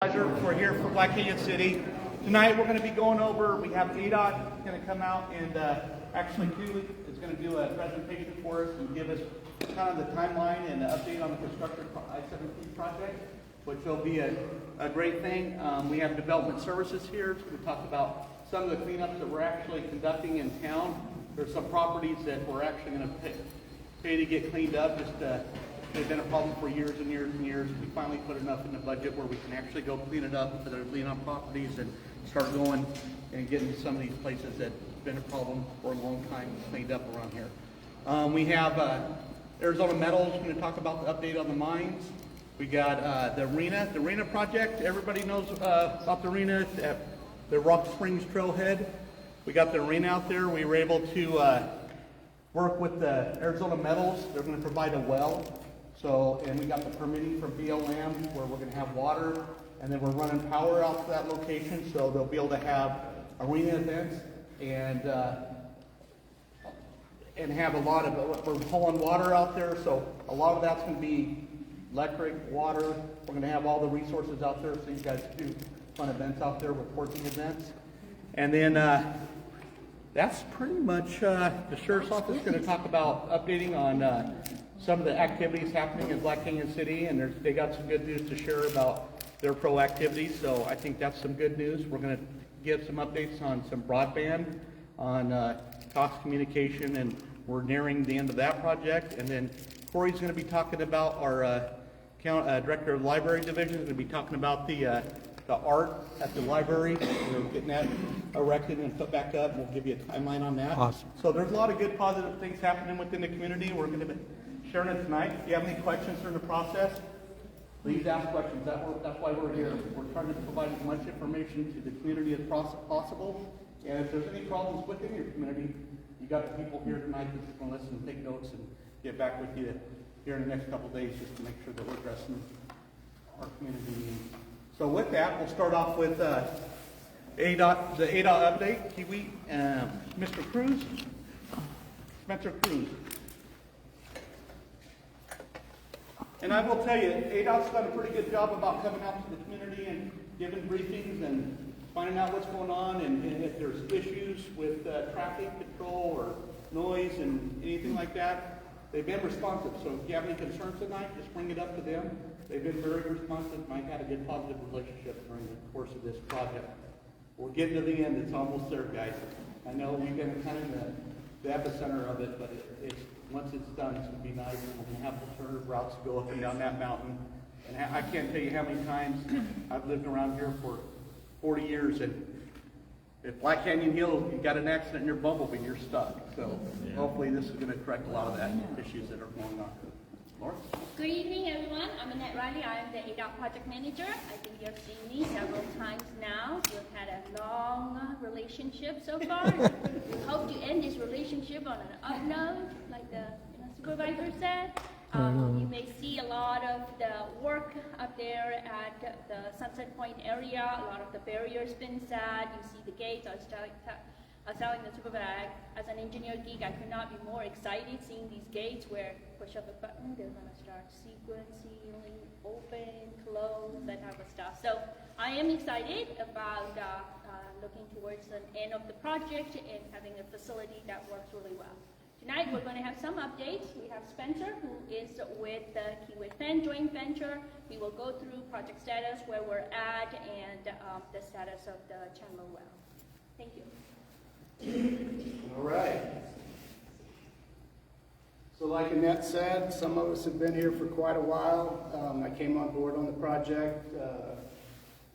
Pleasure. We're here for Black Canyon City. Tonight we're going to be going over, we have ADOT going to come out and actually Keely is going to do a presentation for us and give us kind of the timeline and an update on the construction I-17 project, which will be a great thing. We have development services here to talk about some of the cleanups that we're actually conducting in town. There's some properties that we're actually going to pay to get cleaned up. They've been a problem for years and years and years. We finally put enough in the budget where we can actually go clean it up for the cleanup properties and start going and getting to some of these places that have been a problem for a long time cleaned up around here. We have Arizona Metals going to talk about the update on the mines. We got the arena project. Everybody knows about the arena at the Rock Springs Trailhead. We got the arena out there. We were able to work with the Arizona Metals. They're going to provide a well. And we got the permitting from BLM where we're going to have water, and then we're running power out to that location, so they'll be able to have arena events and have a lot of, we're pulling water out there, so a lot of that's going to be electric, water. We're going to have all the resources out there so you guys can do fun events out there with working events. And then that's pretty much the Sheriff's Office is going to talk about updating on some of the activities happening in Black Canyon City, and they got some good news to share about their pro-activities, so I think that's some good news. We're going to give some updates on some broadband, on Cox Communication, and we're nearing the end of that project. And then Corey's going to be talking about our Director of Library Division is going to be talking about the art at the library. We're getting that erected and put back up. We'll give you a timeline on that. Awesome. So there's a lot of good positive things happening within the community. We're going to be sharing it tonight. If you have any questions during the process, please ask questions. That's why we're here. We're trying to provide as much information to the community as possible. And if there's any problems within your community, you got the people here tonight that's going to listen and take notes and get back with you here in the next couple of days just to make sure that we're addressing our community needs. So with that, we'll start off with the ADOT update. Kiwi, Mr. Cruz, Spencer Cruz. And I will tell you, ADOT's done a pretty good job about coming out to the community and giving briefings and finding out what's going on, and if there's issues with traffic control or noise and anything like that. They've been responsive, so if you have any concerns tonight, just bring it up to them. They've been very responsive, and I've had a good positive relationship during the course of this project. We're getting to the end. It's almost there, guys. I know we've been kind of in the epicenter of it, but once it's done, it's going to be nice, and we're going to have alternative routes to go up and down that mountain. And I can't tell you how many times I've lived around here for 40 years, and if Black Canyon Hill, you got an accident in your Bumblebee, you're stuck. So hopefully this is going to correct a lot of that issues that are going on. Laura? Good evening, everyone. I'm Annette Riley. I am the ADOT project manager. I think you have seen me several times now. We've had a long relationship so far. We hope to end this relationship on an up note, like the supervisor said. You may see a lot of the work up there at the Sunset Point area. A lot of the barriers been set. You see the gates. I was telling the supervisor, as an engineer geek, I could not be more excited seeing these gates where push up a button, they're going to start sequencing, open, close, that type of stuff. So I am excited about looking towards the end of the project and having a facility that works really well. Tonight we're going to have some updates. We have Spencer, who is with the Kiwi joint venture. We will go through project status, where we're at, and the status of the Chandler well. Thank you. All right. So like Annette said, some of us have been here for quite a while. I came on board on the project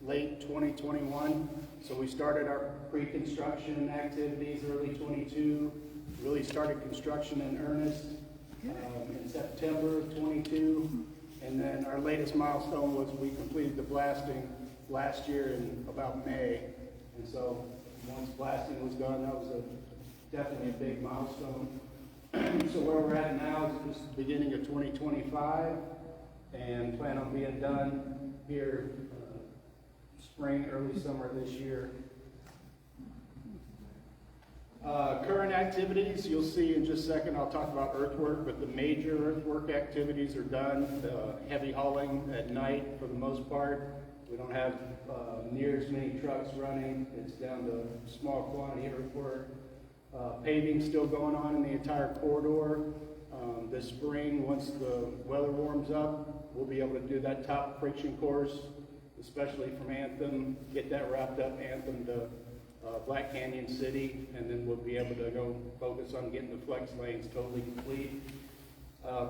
late 2021. So we started our pre-construction activities early 22. Really started construction in earnest in September of 22. And then our latest milestone was we completed the blasting last year in about May. And so once blasting was done, that was definitely a big milestone. So where we're at now is just the beginning of 2025, and plan on being done here spring, early summer this year. Current activities, you'll see in just a second, I'll talk about earthwork, but the major earthwork activities are done. The heavy hauling at night for the most part. We don't have near as many trucks running. It's down to small quantity earthwork. Paving still going on in the entire corridor. This spring, once the weather warms up, we'll be able to do that top friction course, especially from Anthem, get that wrapped up, Anthem to Black Canyon City, and then we'll be able to go focus on getting the flex lanes totally complete.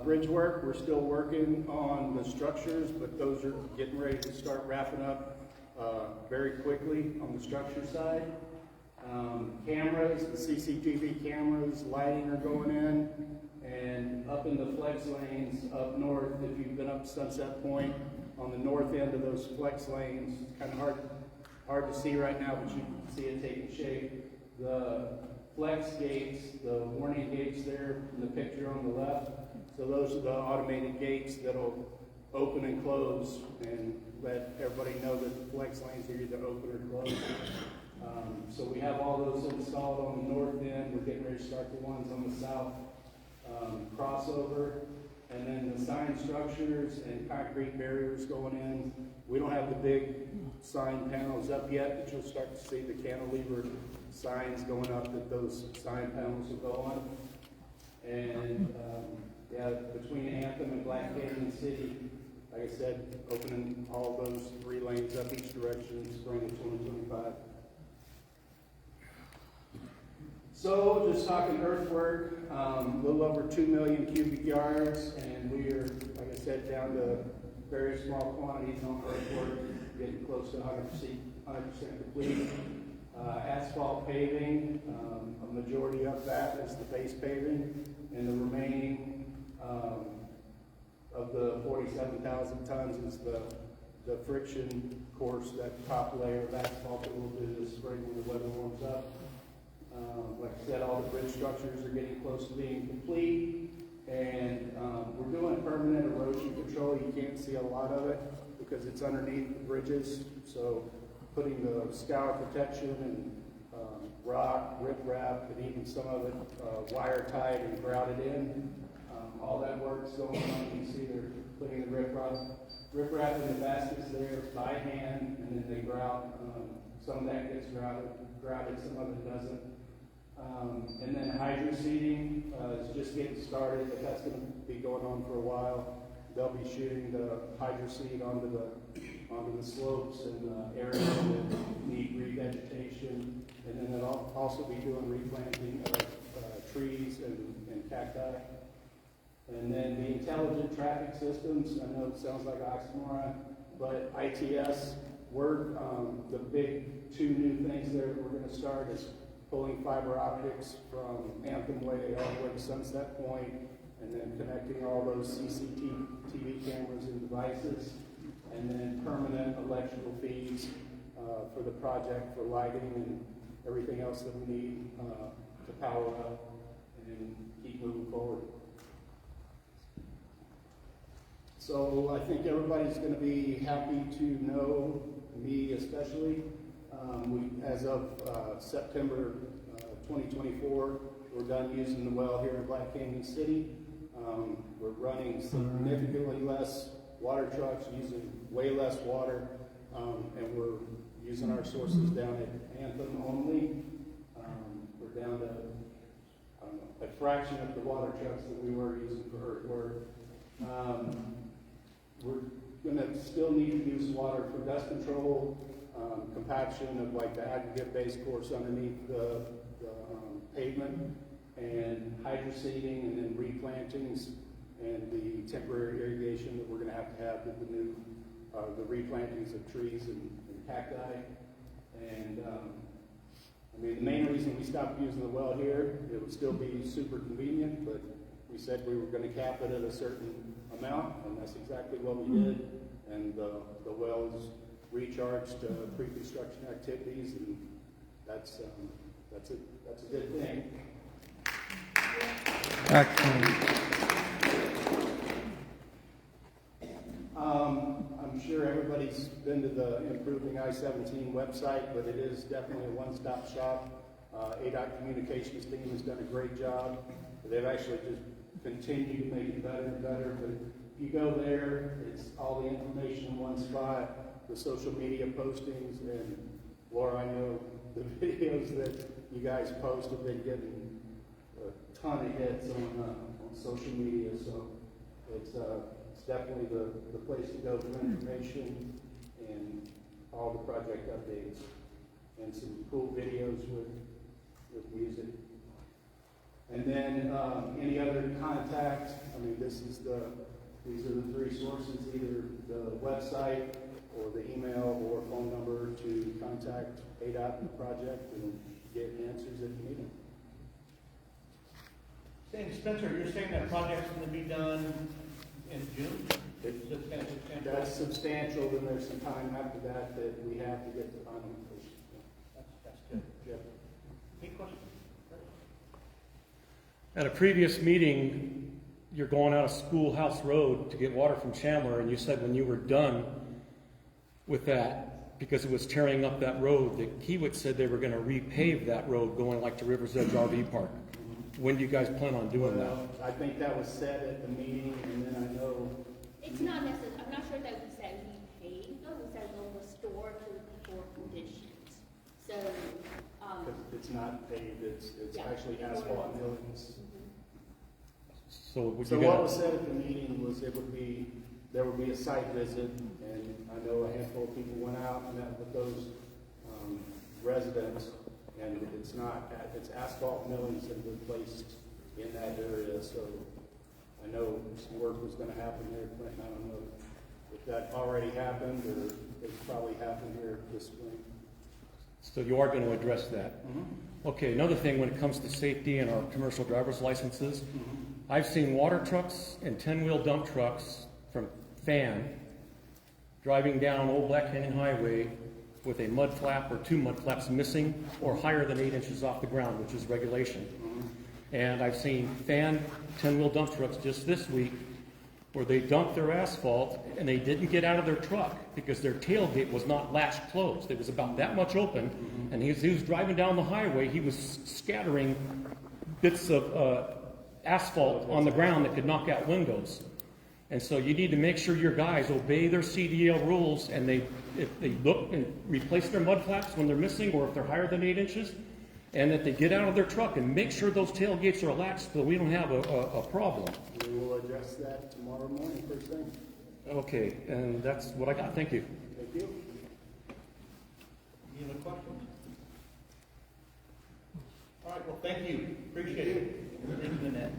Bridge work, we're still working on the structures, but those are getting ready to start wrapping up very quickly on the structure side. Cameras, the CCTV cameras, lighting are going in, and up in the flex lanes up north, if you've been up Sunset Point, on the north end of those flex lanes, it's kind of hard to see right now, but you can see it taking shape. The flex gates, the warning gates there in the picture on the left, so those are the automated gates that'll open and close and let everybody know that the flex lanes are either open or closed. So we have all those installed on the north end. We're getting ready to start the ones on the south crossover. And then the sign structures and concrete barriers going in. We don't have the big sign panels up yet, but you'll start to see the cantilever signs going up that those sign panels will go on. And yeah, between Anthem and Black Canyon City, like I said, opening all those 3 lanes up each direction spring of 2025. So just talking earthwork, a little over 2 million cubic yards, and we are, like I said, down to very small quantities on earthwork, getting close to 100% complete. Asphalt paving, a majority of that is the base paving, and the remaining of the 47,000 tons is the friction course, that top layer of asphalt that we'll do this spring when the weather warms up. Like I said, all the bridge structures are getting close to being complete, and we're doing permanent erosion control. You can't see a lot of it because it's underneath the bridges, so putting the scour protection and rock, riprap, and even some of it wire tied and grouted in. All that work's going on. You can see they're putting the riprap in the baskets there by hand, and then they grout. Some of that gets grouted, some of it doesn't. And then hydro seeding is just getting started, but that's going to be going on for a while. They'll be shooting the hydro seed onto the slopes and areas that need revegetation, and then they'll also be doing replanting of trees and cacti. And then the intelligent traffic systems, I know it sounds like oxymoron, but ITS, the big 2 new things there that we're going to start is pulling fiber optics from Anthem Way all the way to Sunset Point, and then connecting all those CCTV cameras and devices, and then permanent electrical feeds for the project for lighting and everything else that we need to power up and keep moving forward. So I think everybody's going to be happy to know, me especially. As of September 2024, we're done using the well here in Black Canyon City. We're running significantly less water trucks, using way less water, and we're using our sources down at Anthem only. We're down to a fraction of the water trucks that we were using for earthwork. We're going to still need to use water for dust control, compaction of like the aggregate base course underneath the pavement, and hydro seeding, and then replantings, and the temporary irrigation that we're going to have with the new the replantings of trees and cacti. And I mean, the main reason we stopped using the well here, it would still be super convenient, but we said we were going to cap it at a certain amount, and that's exactly what we did. And the well is recharged to pre-construction activities, and that's a good thing. Excellent. I'm sure everybody's been to the Improving I-17 website, but it is definitely a one-stop shop. ADOT Communications team has done a great job. They've actually just continued to make it better and better. But if you go there, it's all the information in one spot. the social media postings, and Laura, I know the videos that you guys post have been getting a ton of hits on social media, so it's definitely the place to go for information and all the project updates and some cool videos with music. And then any other contact, I mean, these are the three sources, either the website or the email or phone number to contact ADOT and the project and get answers if you need them. Saying, Spencer, you're saying that project's going to be done in June? That's substantial, then there's some time after that that we have to get the final completion. That's good. Yeah. Any questions? At a previous meeting, you're going out of Schoolhouse Road to get water from Chandler, and you said when you were done with that, because it was tearing up that road, that Kiewit said they were going to repave that road going like to River's Edge RV Park. When do you guys plan on doing that? Well, I think that was said at the meeting, and then I know. It's not necessary, I'm not sure that we said repave, though, we said we'll restore to before conditions. So, Because it's not paved, it's Yeah. actually asphalt millings. So would So you what guys, was said at the meeting was there would be a site visit, and I know a handful of people went out and met with those residents, and it's asphalt millings that were placed in that area, so I know some work was gonna happen there, Clinton. I don't know if that already happened, or it's probably happened here this spring. so you are going to address that? Okay, another thing when it comes to safety and our commercial driver's licenses, I've seen water trucks and 10-wheel dump trucks from Fan driving down Old Black Canyon Highway with a mud flap or two mud flaps missing or higher than 8 inches off the ground, which is regulation. And I've seen Fan 10-wheel dump trucks just this week where they dumped their asphalt and they didn't get out of their truck because their tailgate was not latched closed. It was about that much open, and he was driving down the highway. He was scattering bits of asphalt on the ground that could knock out windows. And so you need to make sure your guys obey their CDL rules, and if they look and replace their mud flaps when they're missing or if they're higher than 8 inches, and that they get out of their truck and make sure those tailgates are latched so we don't have a problem. We will address that tomorrow morning, first thing. Okay, and that's what I got. Thank you. Thank you. Any other questions? All right, well, thank you. Appreciate it. Thank you, Annette.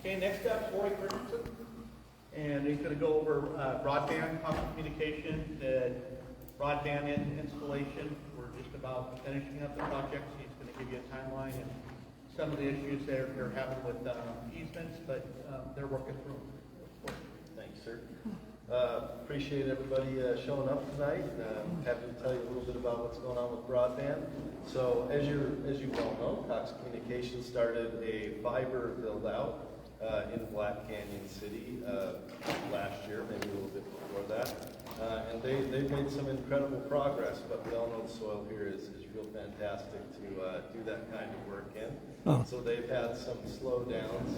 Okay, next up, Lori Christensen. And he's going to go over broadband constant communication, the broadband installation. We're just about finishing up the project. He's going to give you a timeline and some of the issues they're having with easements, but they're working through them. Thanks, sir. Appreciate everybody showing up tonight. Happy to tell you a little bit about what's going on with broadband. So as you well know, Cox Communications started a fiber build out in Black Canyon City last year, maybe a little bit before that. And they've made some incredible progress, but we all know the soil here is real fantastic to do that kind of work in. Oh. So they've had some slowdowns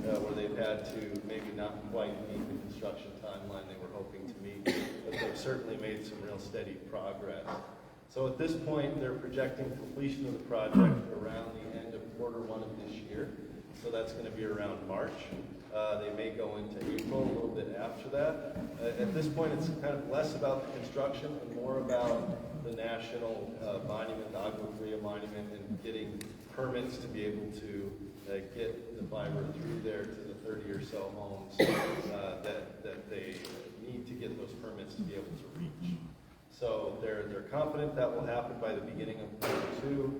where they've had to maybe not quite meet the construction timeline they were hoping to meet, but they've certainly made some real steady progress. So at this point, they're projecting completion of the project around the end of Q1 of this year. So that's going to be around March. They may go into April, a little bit after that. At this point, it's kind of less about the construction and more about the national monument, the Agua Fria monument, and getting permits to be able to get the fiber through there to the 30 or so homes that they need to get those permits to be able to reach. So they're confident that will happen by the beginning of Q2.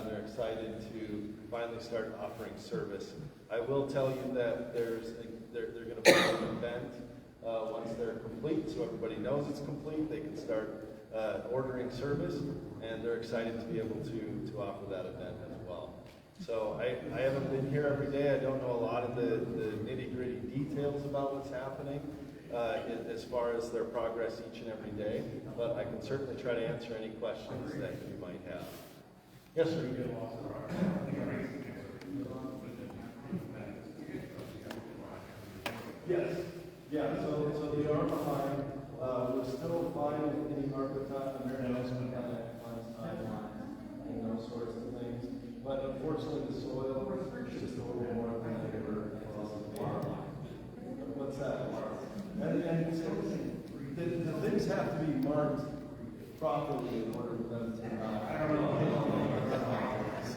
They're excited to finally start offering service. I will tell you that they're going to put an event once they're complete, so everybody knows it's complete. They can start ordering service, and they're excited to be able to offer that event as well. So I haven't been here every day. I don't know a lot of the nitty-gritty details about what's happening as far as their progress each and every day, but I can certainly try to answer any questions that you might have. Yes, sir. Yes, yeah, so they are behind. We're still fine with getting ARPA American Rescue Plan timelines and those sorts of things. But unfortunately, the soil is just a little more than they were anticipating. What's that? And so the things have to be marked properly in order for them to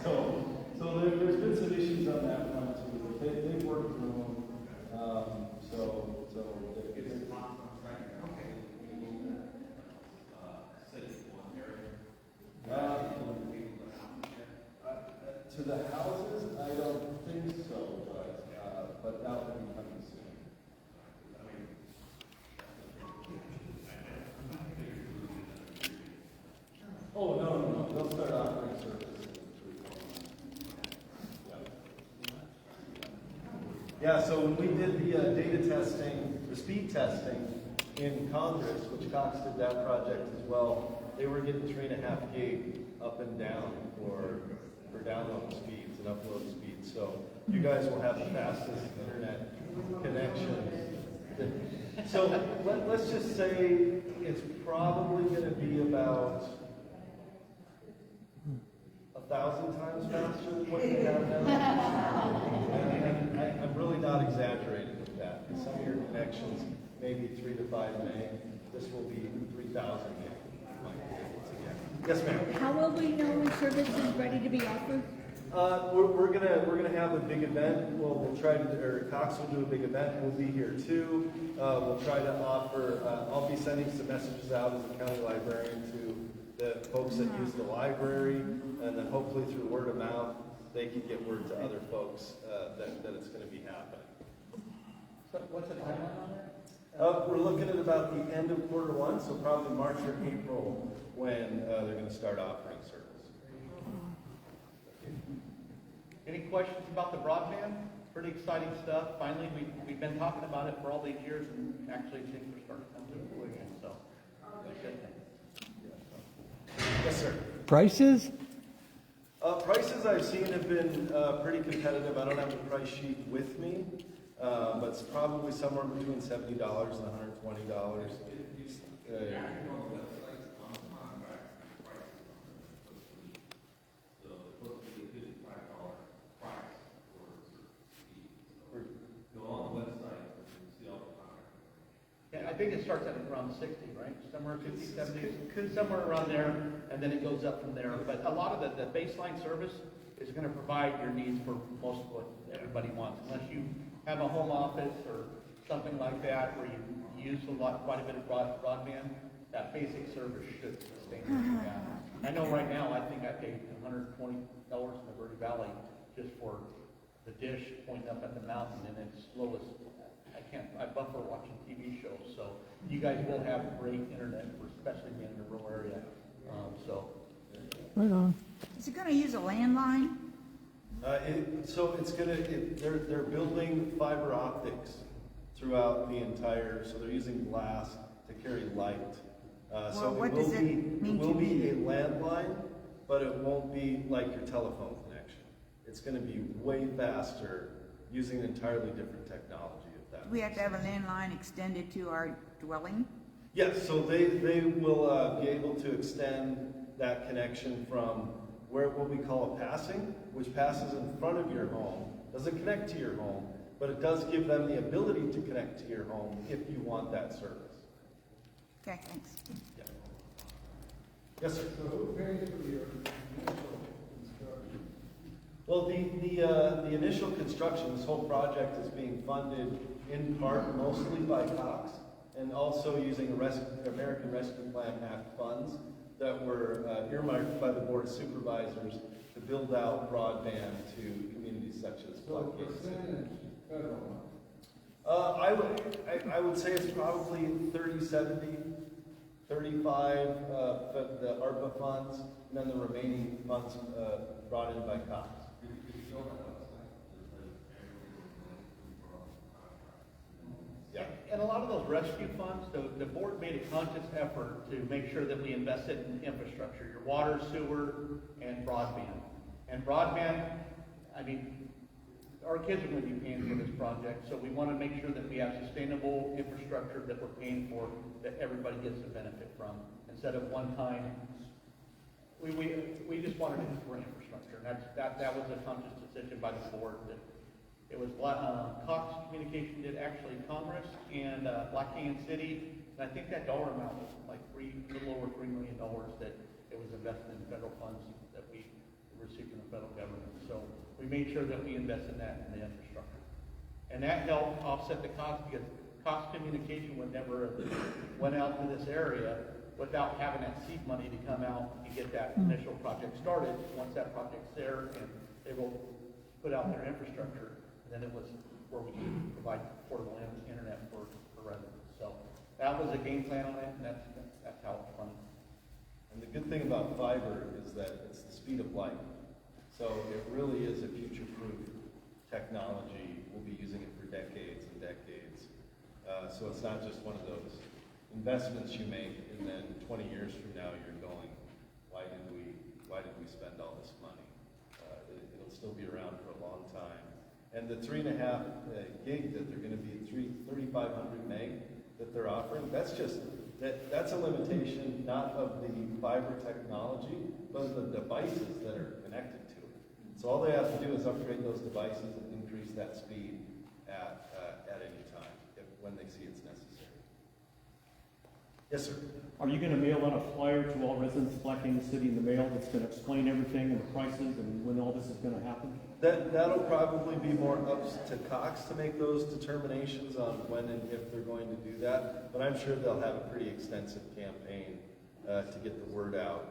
So there's been some issues on that front too. They've worked through them. To the houses, I don't think so, but that will be coming soon. Oh, no, they'll start offering service in 3 months. Yeah, so when we did the data testing, the speed testing in Congress, which Cox did that project as well, they were getting 3.5 gig up and down for download speeds and upload speeds. So you guys will have the fastest internet connection. So let's just say it's probably going to be about 1,000 times faster than what you have now. And I'm really not exaggerating with that. Because some of your connections may be 3 to 5 meg. This will be 3,000 meg. Yes, ma'am. How will we know when service is ready to be offered? We're gonna have a big event. We'll try to, or Cox will do a big event. We'll be here too. We'll try to offer. I'll be sending some messages out as a county librarian to the folks that use the library, and then hopefully through word of mouth, they can get word to other folks that it's going to be happening. So what's the timeline on that? We're looking at about the end of Q1, so probably March or April when they're going to start offering service. Any questions about the broadband? Pretty exciting stuff. Finally, we've been talking about it for all these years, and actually things are starting to come to fruition. So, that's a good thing. Yes, sir. Prices? Prices I've seen have been pretty competitive. I don't have the price sheet with me, but it's probably somewhere between $70 and $120. Yeah, I think it starts at around 60, right? Somewhere 50, 70, somewhere around there, and then it goes up from there. But a lot of the baseline service is going to provide your needs for most of what everybody wants. Unless you have a home office or something like that where you use quite a bit of broadband, that basic service should sustain what you have. I know right now, I think I paid $120 in the Verde Valley just for the dish pointing up at the mountain, and it's slowest. I buffer watching TV shows, so you guys will have great internet, especially being in a rural area. Right on. Is it going to use a landline? So it's they're building fiber optics throughout the entire, so they're using glass to carry light. So what does it mean it will to be me? a landline, but it won't be like your telephone connection. It's going to be way faster using an entirely different technology. Do we have to have a landline extended to our dwelling? Yes, so they will be able to extend that connection from what we call a passing, which passes in front of your home, doesn't connect to your home, but it does give them the ability to connect to your home if you want that service. Okay, thanks. Yeah. Yes, sir. So who pays for your initial construction? Well, the initial construction, this whole project is being funded in part mostly by Cox and also using American Rescue Plan Act funds that were earmarked by the Board of Supervisors to build out broadband to communities such as So Buckeye. percentage federal money? I would say it's probably 30-70, 35 the ARPA funds, and then the remaining funds brought in by Cox. Yeah. And a lot of those rescue funds, the board made a conscious effort to make sure that we invested in infrastructure, your water, sewer, and broadband. And broadband, I mean, our kids are going to be paying for this project, so we want to make sure that we have sustainable infrastructure that we're paying for, that everybody gets the benefit from, instead of one time. We just wanted it for infrastructure, and that was a conscious decision by the board. That it was Cox Communication did actually Congress and Black Canyon City, and I think that dollar amount was like a little over $3 million that it was invested in federal funds that we received from the federal government. So we made sure that we invested that in the infrastructure, and that helped offset the cost, because Cox Communication would never have went out to this area without having that seed money to come out and get that initial project started. Once that project's there and they will put out their infrastructure, then it was where we could provide portable internet for residents. So that was a game plan on it, and that's how it's running. And the good thing about fiber is that it's the speed of light. So it really is a future-proof technology. We'll be using it for decades and decades. So it's not just one of those investments you make, and then 20 years from now you're going, why did we spend all this money? It'll still be around for a long time. And the 3.5 gig that they're going to be 3,500 meg that they're offering, that's a limitation not of the fiber technology, but of the devices that are connected to it. So all they have to do is upgrade those devices and increase that speed at any time when they see it's necessary. Yes, sir. Are you going to mail out a flyer to all residents of Black Canyon City in the mail that's going to explain everything and the prices and when all this is going to happen? That'll probably be more up to Cox to make those determinations on when and if they're going to do that. But I'm sure they'll have a pretty extensive campaign to get the word out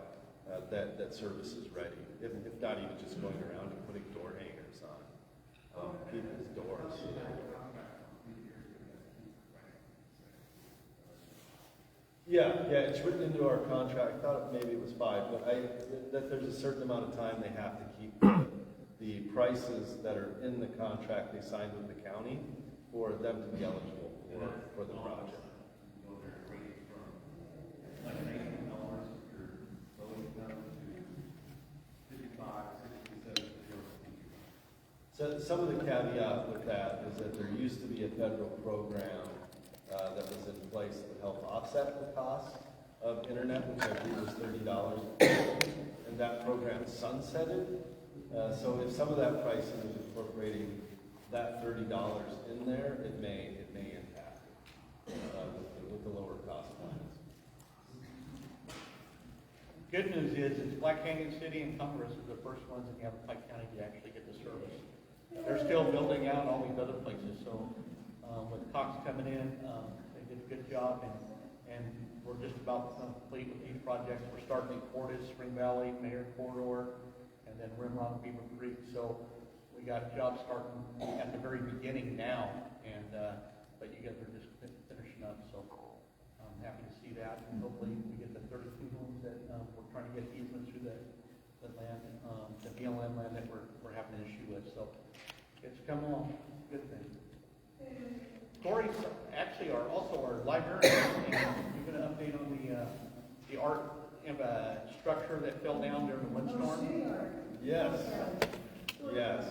that service is ready. If not even just going around and putting door hangers on people's doors. Yeah, it's written into our contract. I thought maybe it was 5, but that there's a certain amount of time they have to keep the prices that are in the contract they signed with the county for them to be eligible for the project. So some of the caveat with that is that there used to be a federal program that was in place to help offset the cost of internet, which I believe was $30, and that program sunsetted. So if some of that pricing is incorporating that $30 in there, it may impact with the lower cost plans. Good news is Black Canyon City and Congress are the first ones in Yavapai County to actually get the service. They're still building out all these other places, so with Cox coming in, they did a good job, and we're just about complete with these projects. We're starting in Cordes, Spring Valley, Mayor Corridor, and then Rimrock, Beaver Creek. So we got jobs starting at the very beginning now, and but you guys are just finishing up. So I'm happy to see that, and hopefully we get the 32 homes that we're trying to get easements through the land, the BLM land that we're having an issue with. So it's come along. Good thing. Corey's actually also our librarian, and you're going to update on the art structure that fell down during the windstorm. Yes.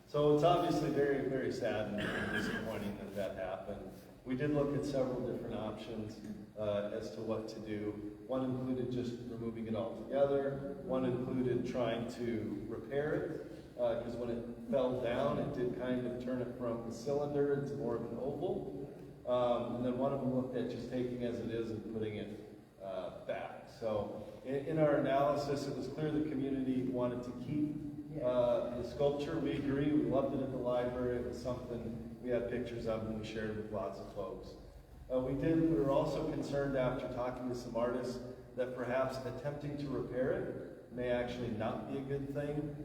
So it's obviously very, very sad and disappointing that happened. We did look at several different options as to what to do. One included just removing it altogether. One included trying to repair it, because when it fell down, it did kind of turn it from a cylinder into more of an oval. And then one of them looked at just taking as it is and putting it back. So in our analysis, it was clear the community wanted to keep the sculpture. We agree. We loved it at the library. It was something we had pictures of and we shared with lots of folks. We were also concerned after talking to some artists that perhaps attempting to repair it may actually not be a good thing.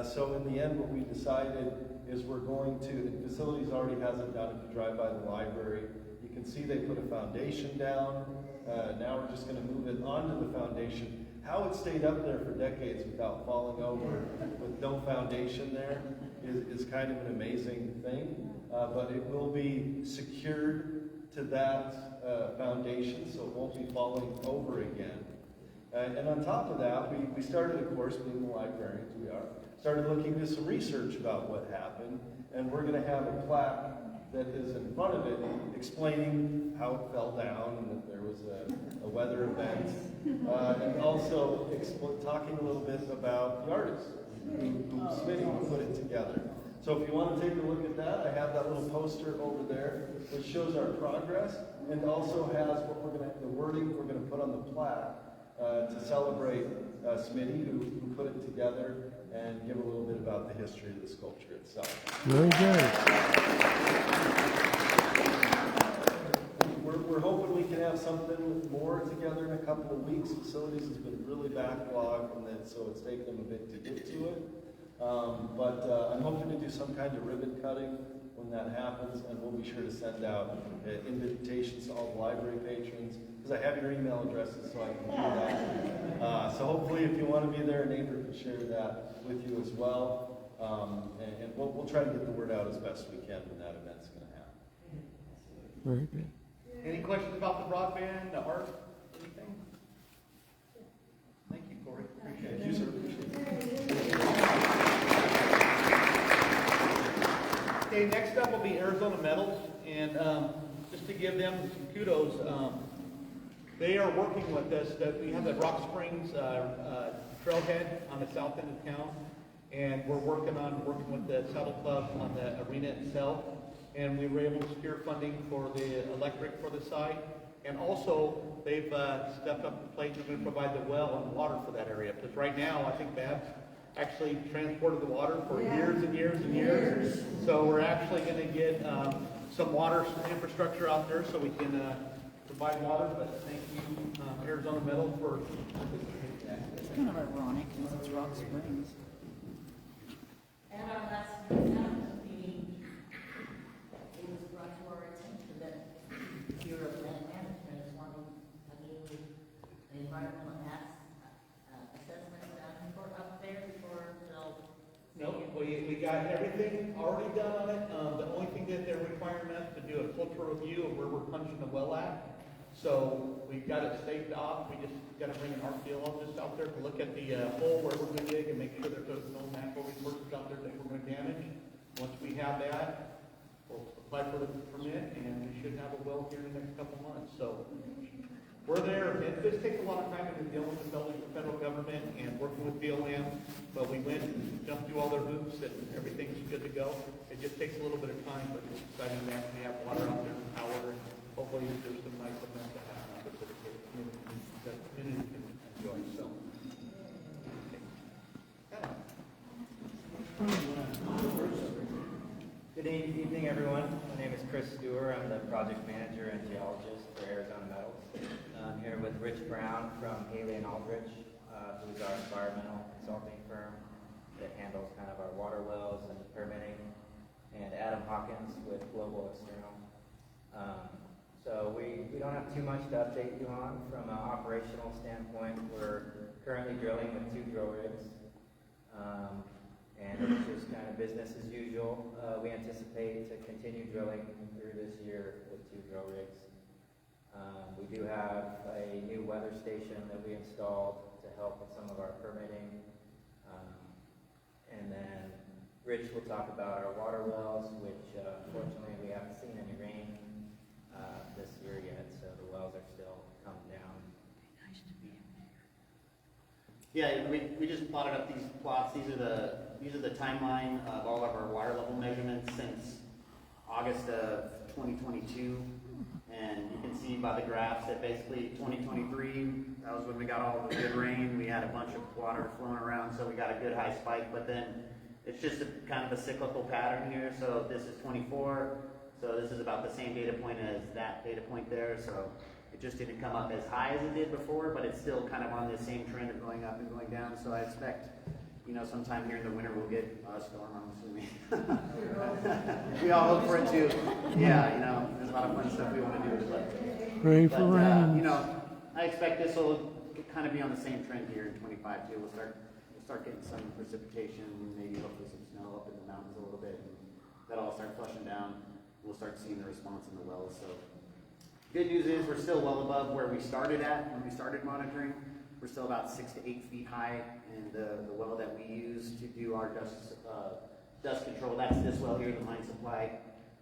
So in the end, what we decided is we're going to, and facilities already has it down if you drive by the library. You can see they put a foundation down. Now we're just going to move it onto the foundation. How it stayed up there for decades without falling over with no foundation there is kind of an amazing thing. But it will be secured to that foundation, so it won't be falling over again. And on top of that, we started, of course, being the librarians we are, started looking into some research about what happened. and we're gonna have a plaque that is in front of it explaining how it fell down and that there was a weather event, and also talking a little bit about the artist who put it together. So if you want to take a look at that, I have that little poster over there which shows our progress and also has the wording we're going to put on the plaque to celebrate Smitty who put it together and give a little bit about the history of the sculpture itself. Very good. We're hoping we can have something more together in a couple of weeks. Facilities has been really backlogged from that, so it's taken them a bit to get to it. But I'm hoping to do some kind of ribbon cutting when that happens, and we'll be sure to send out invitations to all the library patrons, because I have your email addresses, so I can do that. So hopefully, if you want to be there, a neighbor can share that with you as well. And we'll try to get the word out as best we can when that event's going to happen. Very good. Any questions about the broadband, the art, anything? Thank you, Corey. Appreciate it. Thank you, sir. Okay, next up will be Arizona Metals, and just to give them some kudos, they are working with us. That we have the Rock Springs trailhead on the south end of town, and we're working with the Saddle Club on the arena itself. And we were able to secure funding for the electric for the site. And also, they've stepped up the plate. They're going to provide the well and water for that area. Because right now, I think Babs actually transported the water for years and years and years. So we're actually going to get some water infrastructure out there so we can provide water. But thank you, Arizona Metal, for... It's kind of ironic because it's Rock Springs. At our last meeting, it was brought to our attention that Bureau of Land Management is wanting a new environmental assessment done for up there before they'll. Nope, we got everything already done on it. The only thing that they're requiring us to do a cultural review of where we're punching the well at. So we've got it staked off. We just got to bring an archaeologist out there to look at the hole where we're going to dig and make sure that there's no natural resources out there that we're going to damage. Once we have that, we'll apply for the permit, and we should have a well here in the next couple months. So we're there. It does take a lot of time in dealing with the federal government and working with BLM, but we went and jumped through all their hoops, and everything's good to go. It just takes a little bit of time, but it's exciting to actually have water out there and power, and hopefully there's some nice events that happen out there that the community can enjoy. So. Good evening, everyone. My name is Chris Stewart. I'm the project manager and geologist for Arizona Metals. I'm here with Rich Brown from Haley and Aldrich, who's our environmental consulting firm that handles kind of our water wells and permitting, and Adam Hawkins with Global External. So we don't have too much to update you on from an operational standpoint. We're currently drilling with 2 drill rigs. And it's just kind of business as usual. We anticipate to continue drilling through this year with 2 drill rigs. We do have a new weather station that we installed to help with some of our permitting. And then Rich will talk about our water wells, which fortunately we haven't seen any rain this year yet, so the wells are still coming down. Yeah, we just plotted up these plots. These are the timeline of all of our water level measurements since August of 2022. And you can see by the graphs that basically 2023, that was when we got all the good rain. We had a bunch of water flowing around, so we got a good high spike. But then it's just kind of a cyclical pattern here. So this is 24. So this is about the same data point as that data point there. So it just didn't come up as high as it did before, but it's still kind of on the same trend of going up and going down. So I expect, sometime here in the winter we'll get a storm, I'm assuming. We all hope for it too. Yeah, there's a lot of fun stuff we want to do. Pray for rain. I expect this will kind of be on the same trend here in 25 too. We'll start getting some precipitation, maybe hopefully some snow up in the mountains a little bit. And that'll all start flushing down. We'll start seeing the response in the wells. So good news is we're still well above where we started at when we started monitoring. We're still about 6 to 8 feet high, and the well that we use to do our dust control. That's this well here, the mine supply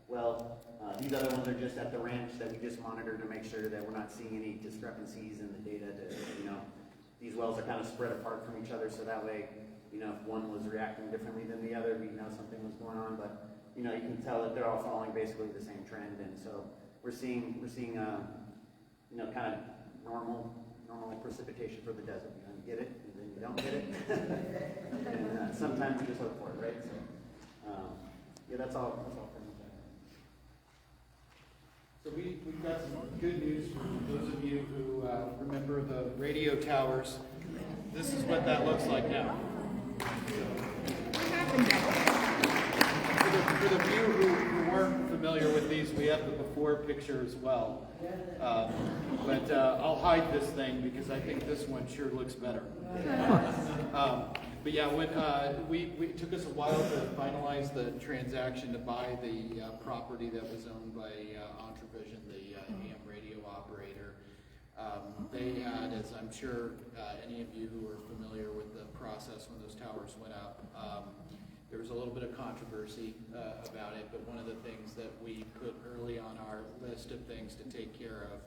well. These other ones are just at the ranch that we just monitor to make sure that we're not seeing any discrepancies in the data. These wells are kind of spread apart from each other, so that way, if one was reacting differently than the other, we know something was going on. But you can tell that they're all following basically the same trend, and so we're seeing kind of normal precipitation for the desert. You get it, and then you don't get it, and sometimes you just hope for it, right? So yeah, that's all. So we've got some good news for those of you who remember the radio towers. This is what that looks like now. What happened back For the few who weren't familiar with these, we have the before picture as well. But I'll hide this thing because I think this one sure looks better. But yeah, when it took us a while to finalize the transaction to buy the property that was owned by Entravision, the AM radio operator. They had, as I'm sure any of you who are familiar with the process when those towers went up, there was a little bit of controversy about it, but one of the things that we put early on our list of things to take care of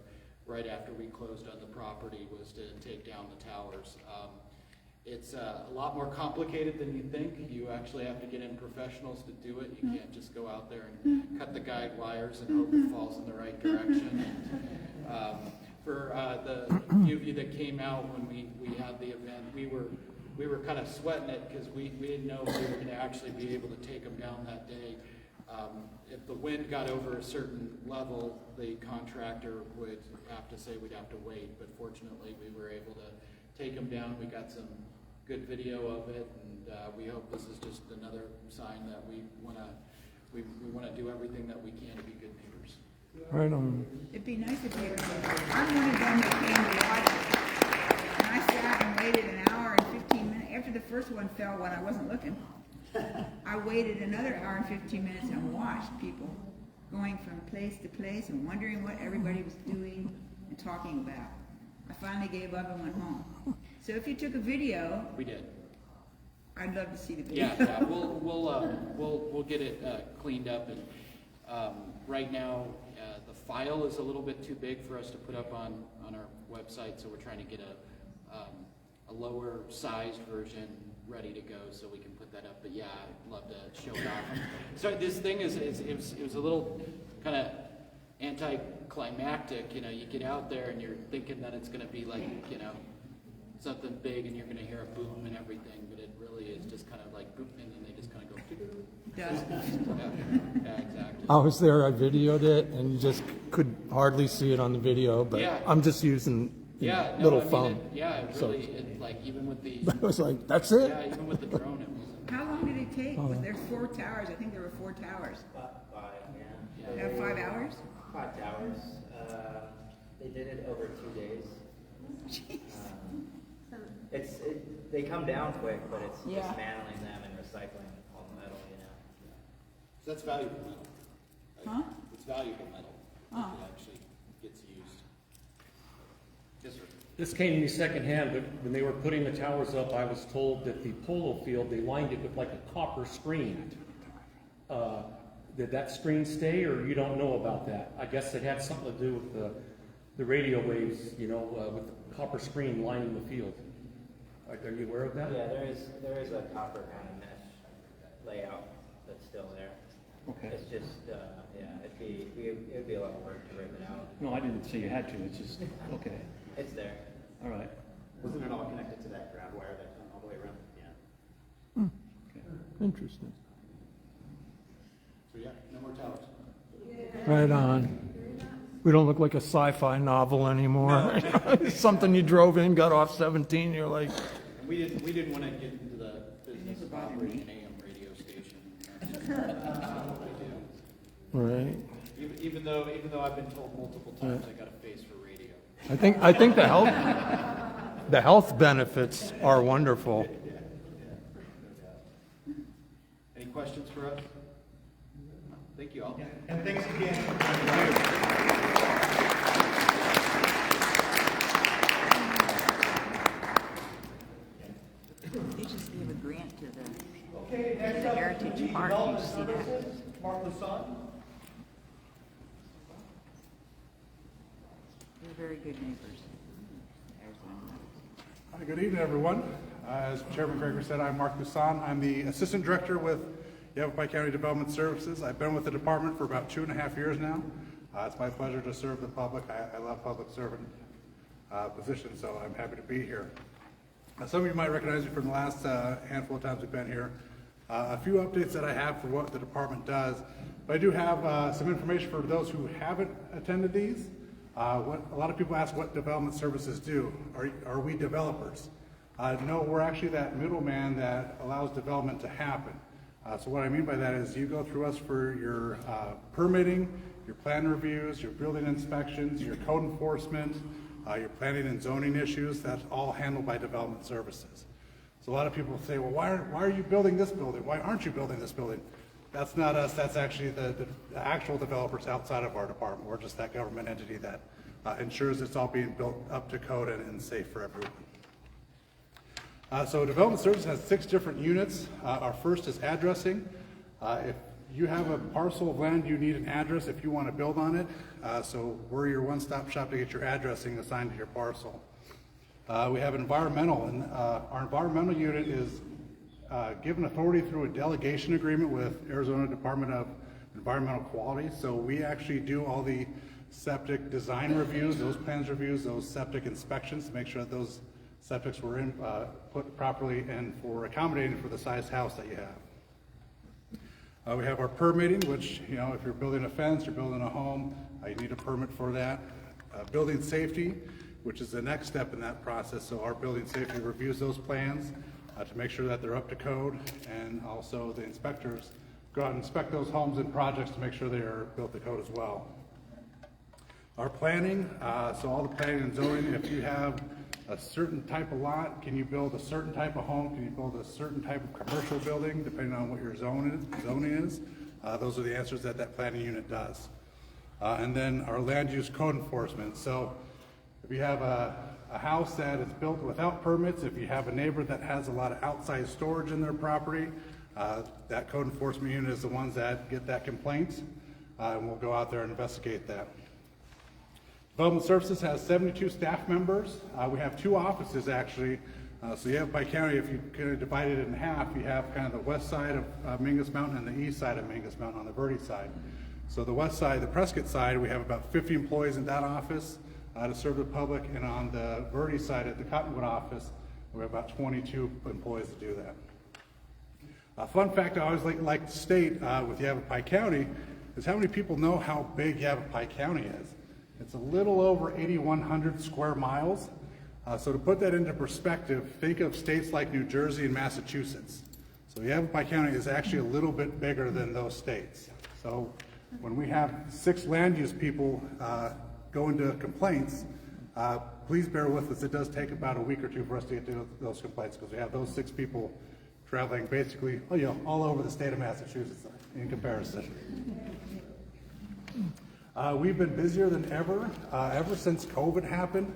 right after we closed on the property was to take down the towers. It's a lot more complicated than you think. You actually have to get in professionals to do it. You can't just go out there and cut the guide wires and hope it falls in the right direction. For the few of you that came out when we had the event, we were kind of sweating it because we didn't know if we were going to actually be able to take them down that day. If the wind got over a certain level, the contractor would have to say we'd have to wait. But fortunately, we were able to take them down. We got some good video of it, and we hope this is just another sign that we want to do everything that we can to be good neighbors. Right on. It'd be nice if they were. I'm one of them that came to watch it. And I sat and waited an hour and 15 minutes. After the first one fell when I wasn't looking, I waited another hour and 15 minutes and watched people going from place to place and wondering what everybody was doing and talking about. I finally gave up and went home. So if you took a video, We did. I'd love to see the video. Yeah, we'll get it cleaned up, and right now the file is a little bit too big for us to put up on our website, so we're trying to get a lower sized version ready to go so we can put that up. But yeah, I'd love to show it off. So this thing it was a little kind of anticlimactic. You get out there and you're thinking that it's going to be like something big, and you're going to hear a boom and everything, but it really is just kind of like boom, and then they just kind of go. Yeah, exactly. I was there, I videoed it, and you just could hardly see it on the video, but Yeah. I'm just using little phone. Like even with the. I was like, that's it? Yeah, even with the drone, it was. How long did it take? There's 4 towers. I think there were 4 towers. 5, yeah. You have 5 hours? 5 towers. They did it over 2 days. They come down quick, but it's dismantling them and recycling all the metal, So that's valuable metal. Huh? It's valuable metal. Oh. It actually gets used. Yes, sir. This came to me secondhand, but when they were putting the towers up, I was told that the polo field, they lined it with like a copper screen. Did that screen stay, or you don't know about that? I guess it had something to do with the radio waves, with the copper screen lining the field. Are you aware of that? Yeah, there is a copper kind of mesh layout that's still there. Okay. It's just, it'd be a lot of work to rip it out. No, I didn't say you had to, it's just, okay, It's there. all right. Wasn't it all connected to that ground wire that went all the way around? Yeah. Interesting. So yeah, no more towers. Right on. We don't look like a sci-fi novel anymore. It's something you drove in, got off 17, you're like, And we didn't want to get into the business of operating an AM radio station. That's not what we do. right. Even though I've been told multiple times I got a face for radio. I think the health benefits are wonderful. Any questions for us? Thank you all. And thanks again. They just gave a grant to the Okay, next up, Heritage the Park. very good neighbors. Hi, good evening, everyone. As Chairman Greger said, I'm Mark Busan. I'm the Assistant Director with Yavapai County Development Services. I've been with the department for about 2.5 years now. It's my pleasure to serve the public. I love public servant positions, so I'm happy to be here. Some of you might recognize me from the last handful of times we've been here. A few updates that I have for what the department does, but I do have some information for those who haven't attended these. A lot of people ask what development services do. Are we developers? No, we're actually that middleman that allows development to happen. So what I mean by that is you go through us for your permitting, your plan reviews, your building inspections, your code enforcement, your planning and zoning issues. That's all handled by development services. So a lot of people say, well, why are you building this building? Why aren't you building this building? That's not us. That's actually the actual developers outside of our department. We're just that government entity that ensures it's all being built up to code and safe for everyone. So Development Services has 6 different units. Our first is addressing. If you have a parcel of land, you need an address if you want to build on it. So we're your one-stop shop to get your addressing assigned to your parcel. We have environmental, and our environmental unit is given authority through a delegation agreement with Arizona Department of Environmental Quality. So we actually do all the septic design reviews, those plans reviews, those septic inspections to make sure that those septics were put properly and for accommodating for the size house that you have. We have our permitting, which, you know, if you're building a fence, you're building a home, you need a permit for that. Building safety, which is the next step in that process. So our building safety reviews those plans to make sure that they're up to code, and also the inspectors go out and inspect those homes and projects to make sure they are built to code as well. Our planning, so all the planning and zoning, if you have a certain type of lot, can you build a certain type of home, can you build a certain type of commercial building, depending on what your zoning is, those are the answers that that planning unit does. And then our land use code enforcement. So if you have a house that is built without permits, if you have a neighbor that has a lot of outside storage in their property, that code enforcement unit is the ones that get that complaint, and we'll go out there and investigate that. Development Services has 72 staff members. We have 2 offices actually. So you have by county, if you kind of divide it in half, you have kind of the west side of Mingus Mountain and the east side of Mingus Mountain on the Verde side. So the west side, the Prescott side, we have about 50 employees in that office to serve the public, and on the Verde side at the Cottonwood office, we have about 22 employees to do that. A fun fact I always like to state with Yavapai County is how many people know how big Yavapai County is. It's a little over 8,100 square miles. So to put that into perspective, think of states like New Jersey and Massachusetts. So Yavapai County is actually a little bit bigger than those states. So when we have 6 land use people go into complaints, please bear with us. It does take about a week or 2 for us to get to those complaints, because we have those 6 people traveling basically all over the state of Massachusetts in comparison. We've been busier than ever since COVID happened.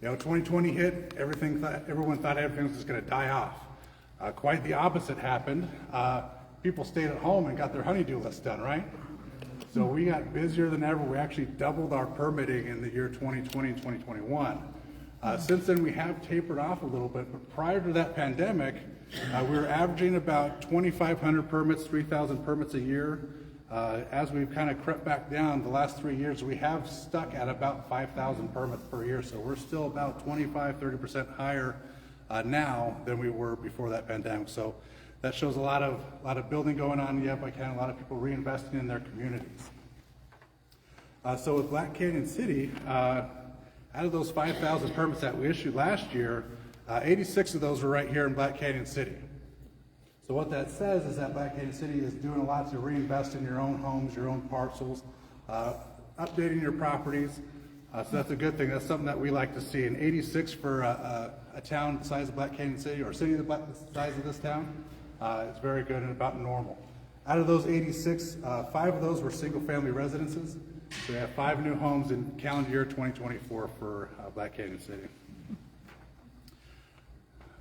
2020 hit, everyone thought everything was just going to die off. Quite the opposite happened. People stayed at home and got their honey-do list done, right? So we got busier than ever. We actually doubled our permitting in the year 2020 and 2021. Since then, we have tapered off a little bit, but prior to that pandemic, we were averaging about 2,500 permits, 3,000 permits a year. As we've kind of crept back down the last 3 years, we have stuck at about 5,000 permits per year. So we're still about 25–30% higher now than we were before that pandemic. So that shows a lot of building going on in Yavapai County, a lot of people reinvesting in their communities. So with Black Canyon City, out of those 5,000 permits that we issued last year, 86 of those were right here in Black Canyon City. So what that says is that Black Canyon City is doing a lot to reinvest in your own homes, your own parcels, updating your properties. So that's a good thing. That's something that we like to see. And 86 for a town the size of Black Canyon City, or a city the size of this town, is very good and about normal. Out of those 86, 5 of those were single-family residences. So we have 5 new homes in calendar year 2024 for Black Canyon City.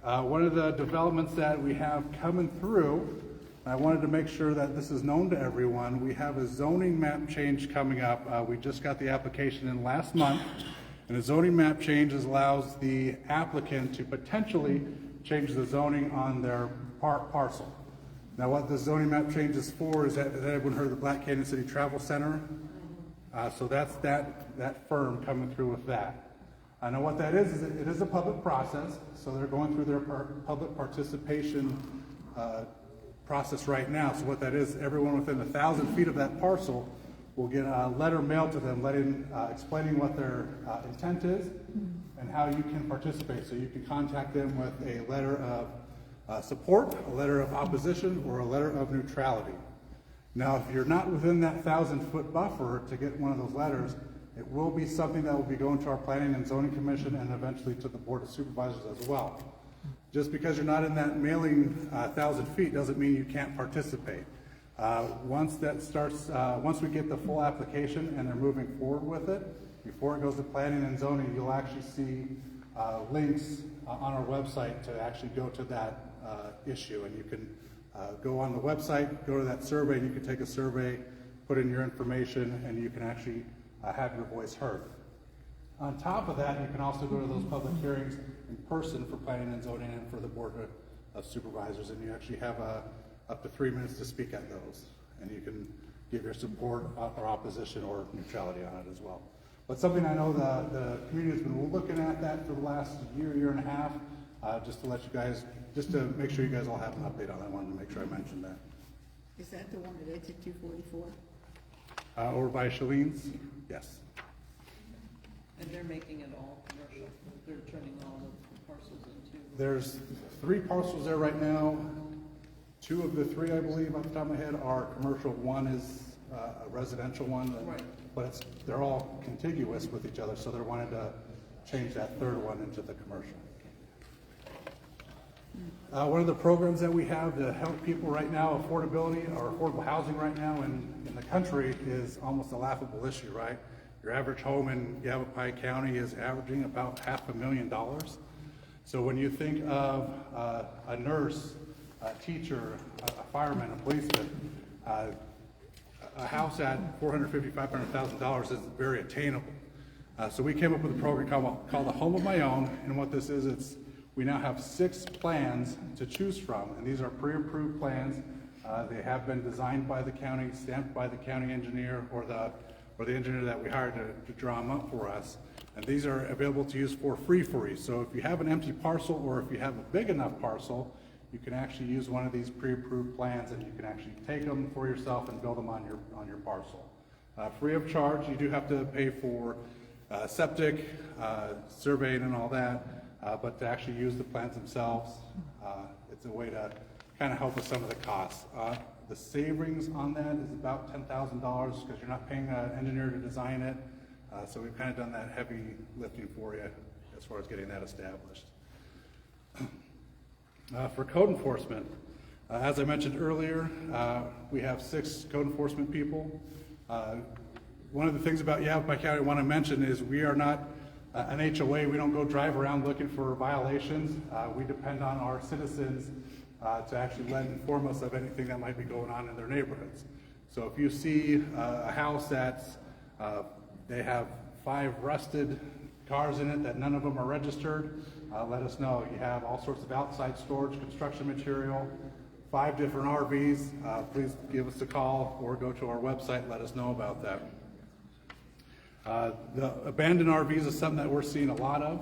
One of the developments that we have coming through, I wanted to make sure that this is known to everyone. We have a zoning map change coming up. We just got the application in last month, And a zoning map change allows the applicant to potentially change the zoning on their parcel. Now, what the zoning map change is for is that, has everyone heard of the Black Canyon City Travel Center? So that's that firm coming through with that. Now what that is it is a public process, so they're going through their public participation process right now. So what that is, everyone within 1,000 feet of that parcel will get a letter mailed to them explaining what their intent is and how you can participate. So you can contact them with a letter of support, a letter of opposition, or a letter of neutrality. Now, if you're not within that 1,000-foot buffer to get one of those letters, it will be something that will be going to our Planning and Zoning Commission and eventually to the Board of Supervisors as well. Just because you're not in that mailing 1,000 feet doesn't mean you can't participate. Once we get the full application and they're moving forward with it, before it goes to Planning and Zoning, you'll actually see links on our website to actually go to that issue, and you can go on the website, go to that survey, and you can take a survey, put in your information, and you can actually have your voice heard. On top of that, you can also go to those public hearings in person for Planning and Zoning and for the Board of Supervisors, and you actually have up to 3 minutes to speak at those, and you can give your support or opposition or neutrality on it as well. But something I know the community has been looking at that for the last year and a half, just to let you guys, just to make sure you guys all have an update on that. I wanted to make sure I mentioned that. Is that the one that exit 244? Over by Shalene's? Yes. And they're making it all commercial. They're turning all the parcels into. There's 3 parcels there right now. 2 of the 3, I believe, off the top of my head, are commercial. 1 is a residential one, Right. But they're all contiguous with each other, so they're wanting to change that 3rd one into the commercial. One of the programs that we have to help people right now, affordability or affordable housing right now in the country is almost a laughable issue, right? Your average home in Yavapai County is averaging about $500,000. So when you think of a nurse, a teacher, a fireman, a policeman, a house at $450,000, $500,000 is very attainable. So we came up with a program called the Home of My Own, and what this is, we now have 6 plans to choose from, and these are pre-approved plans. They have been designed by the county, stamped by the county engineer or the engineer that we hired to draw them up for us. And these are available to use for free for you. So if you have an empty parcel or if you have a big enough parcel, you can actually use one of these pre-approved plans and you can actually take them for yourself and build them on your parcel. Free of charge. You do have to pay for septic, surveying and all that, but to actually use the plans themselves, it's a way to kind of help with some of the costs. The savings on that is about $10,000 because you're not paying an engineer to design it. So we've kind of done that heavy lifting for you as far as getting that established. For code enforcement, as I mentioned earlier, we have 6 code enforcement people. One of the things about Yavapai County I want to mention is we are not an HOA. We don't go drive around looking for violations. We depend on our citizens to actually inform us of anything that might be going on in their neighborhoods. So if you see a house that's they have 5 rusted cars in it that none of them are registered, let us know. You have all sorts of outside storage, construction material, 5 different RVs. Please give us a call or go to our website and let us know about that. The abandoned RVs is something that we're seeing a lot of.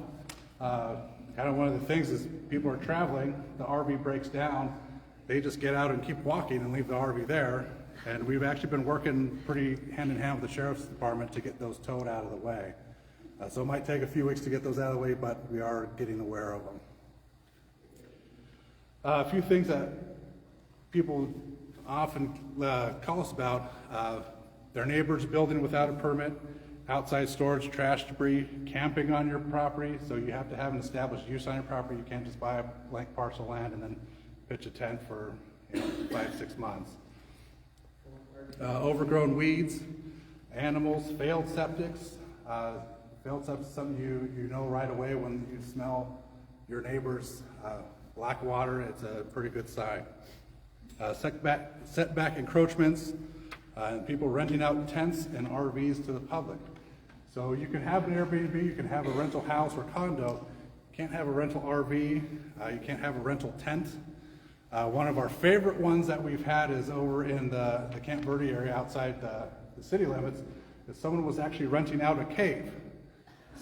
Kind of one of the things is people are traveling, the RV breaks down, they just get out and keep walking and leave the RV there. And we've actually been working pretty hand in hand with the Sheriff's Department to get those towed out of the way. So it might take a few weeks to get those out of the way, but we are getting aware of them. A few things that people often call us about, their neighbors building without a permit, outside storage, trash debris, camping on your property. So you have to have an established use on your property. You can't just buy a blank parcel of land and then pitch a tent for 5-6 months. Overgrown weeds, animals, failed septics. Failed septic is something you know right away when you smell your neighbor's black water. It's a pretty good sign. Setback encroachments, and people renting out tents and RVs to the public. So you can have an Airbnb, you can have a rental house or condo, you can't have a rental RV, you can't have a rental tent. One of our favorite ones that we've had is over in the Camp Verde area outside the city limits, is someone was actually renting out a cave.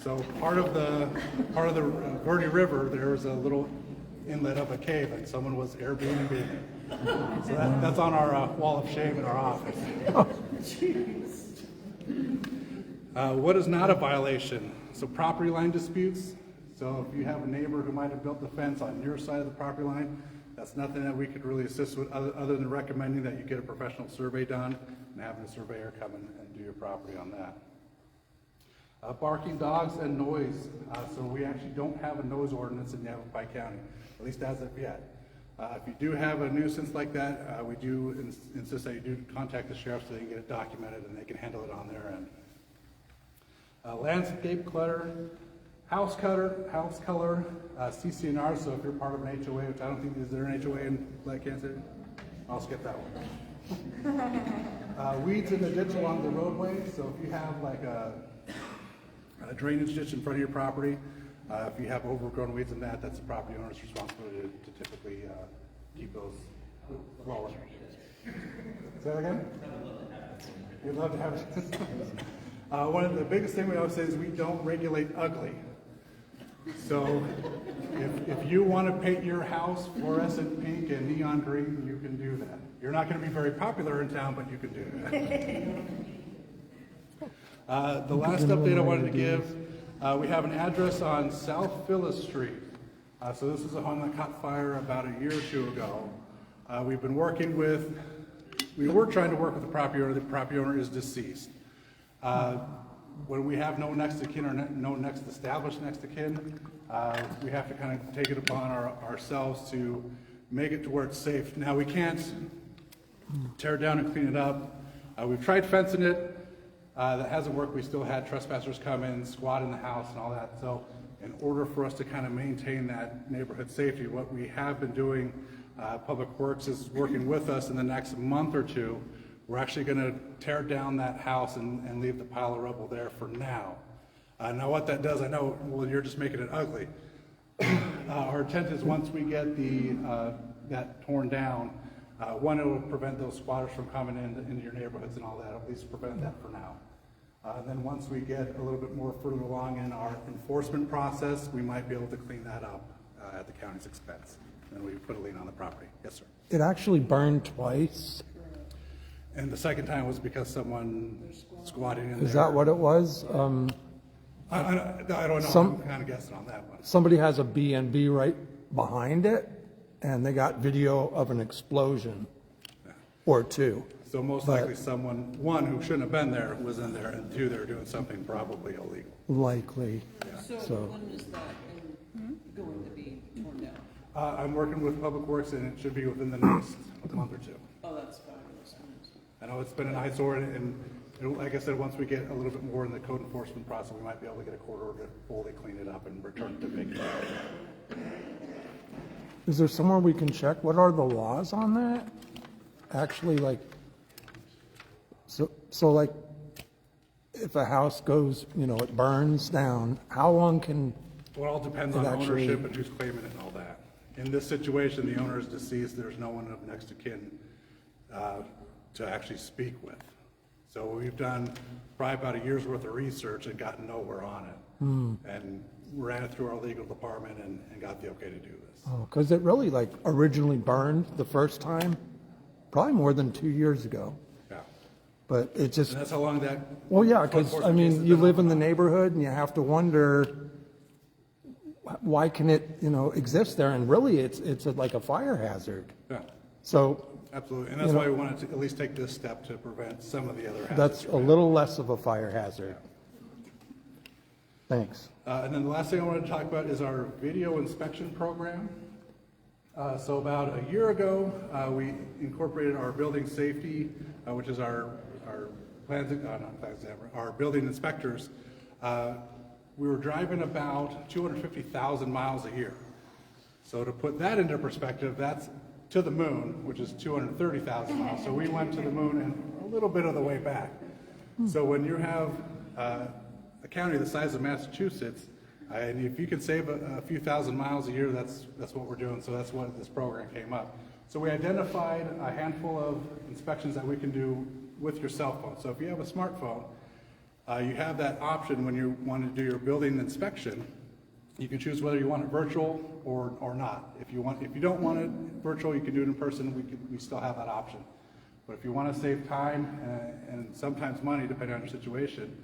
So part of the Verde River, there was a little inlet of a cave, and someone was Airbnb. So that's on our wall of shame in our office. What is not a violation? So property line disputes. So if you have a neighbor who might have built the fence on your side of the property line, that's nothing that we could really assist with other than recommending that you get a professional survey done and having a surveyor come in and do your property on that. Barking dogs and noise. So we actually don't have a noise ordinance in Yavapai County, at least as of yet. If you do have a nuisance like that, we do insist that you do contact the sheriff so they can get it documented and they can handle it on their end. Landscape clutter, house color, CCNR, so if you're part of an HOA, which I don't think, is there an HOA in Black Kansas? I'll skip that one. Weeds in the ditch along the roadway, so if you have like a drainage ditch in front of your property, if you have overgrown weeds in that, that's the property owner's responsibility to typically keep those flowing. Say that again? You'd love to have it. One of the biggest thing we always say is we don't regulate ugly. So if you want to paint your house fluorescent pink and neon green, you can do that. You're not going to be very popular in town, but you can do that. The last update I wanted to give, we have an address on South Phyllis Street. So this is a home that caught fire about a year or two ago. We were trying to work with the property owner. The property owner is deceased. When we have no next of kin or no next established next of kin, we have to kind of take it upon ourselves to make it to where it's safe. Now we can't tear it down and clean it up. We've tried fencing it. That hasn't worked. We still had trespassers come in, squat in the house and all that. So in order for us to kind of maintain that neighborhood safety, what we have been doing, Public Works is working with us in the next month or two. We're actually going to tear down that house and leave the pile of rubble there for now. Now what that does, I know, well, you're just making it ugly. Our intent is once we get that torn down, one, it will prevent those squatters from coming into your neighborhoods and all that, at least prevent that for now. Then once we get a little bit more further along in our enforcement process, we might be able to clean that up at the county's expense. And we put a lien on the property. Yes, sir. It actually burned twice. And the second time was because someone squatted in there. Is that what it was? I don't know. I'm kind of guessing on that one. Somebody has a B&B right behind it, and they got video of an explosion or two. So most likely someone, one, who shouldn't have been there was in there, and two, they were doing something probably illegal. Likely. Yeah. So when is that going to be torn down? I'm working with Public Works, and it should be within the next month or two. Oh, that's fabulous. I know it's been an eyesore, and like I said, once we get a little bit more in the code enforcement process, we might be able to get a court order to fully clean it up and return it to vacant. Is there somewhere we can check? What are the laws on that? Actually, like, so like, if a house goes, it burns down, how long can Well, it all depends on ownership and who's claiming it and all that. In this situation, the owner is deceased. There's no one of next of kin to actually speak with. So we've done probably about a year's worth of research and gotten nowhere on it. And ran it through our legal department and got the okay to do this. because it really originally burned the first time, probably more than 2 years ago. Yeah. But it just, And that's how long that. well, yeah, because, you live in the neighborhood and you have to wonder, why can it, exist there? And really, it's like a fire hazard. Yeah, So absolutely. And that's why we wanted to at least take this step to prevent some of the other hazards. that's a little less of a fire hazard. Thanks. And then the last thing I wanted to talk about is our video inspection program. So about a year ago, we incorporated our building safety, which is our building inspectors. We were driving about 250,000 miles a year. So to put that into perspective, that's to the moon, which is 230,000 miles. So we went to the moon and a little bit of the way back. So when you have a county the size of Massachusetts, and if you can save a few thousand miles a year, that's what we're doing. So that's what this program came up. So we identified a handful of inspections that we can do with your cell phone. So if you have a smartphone, you have that option when you want to do your building inspection. You can choose whether you want it virtual or not. If you don't want it virtual, you can do it in person. We still have that option. But if you want to save time and sometimes money, depending on your situation,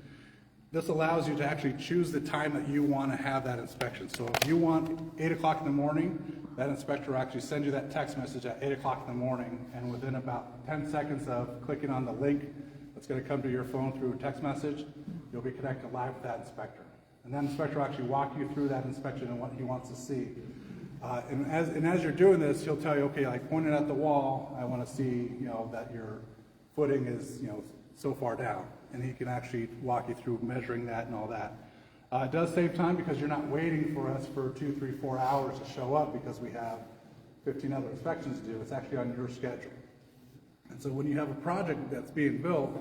this allows you to actually choose the time that you want to have that inspection. So if you want 8 o'clock in the morning, that inspector will actually send you that text message at 8 o'clock in the morning, and within about 10 seconds of clicking on the link that's going to come to your phone through a text message, you'll be connected live with that inspector. And that inspector will actually walk you through that inspection and what he wants to see. And as you're doing this, he'll tell you, okay, like pointing at the wall, I want to see, that your footing is, so far down. And he can actually walk you through measuring that and all that. It does save time because you're not waiting for us for 2, 3, 4 hours to show up because we have 15 other inspections to do. It's actually on your schedule. And so when you have a project that's being built,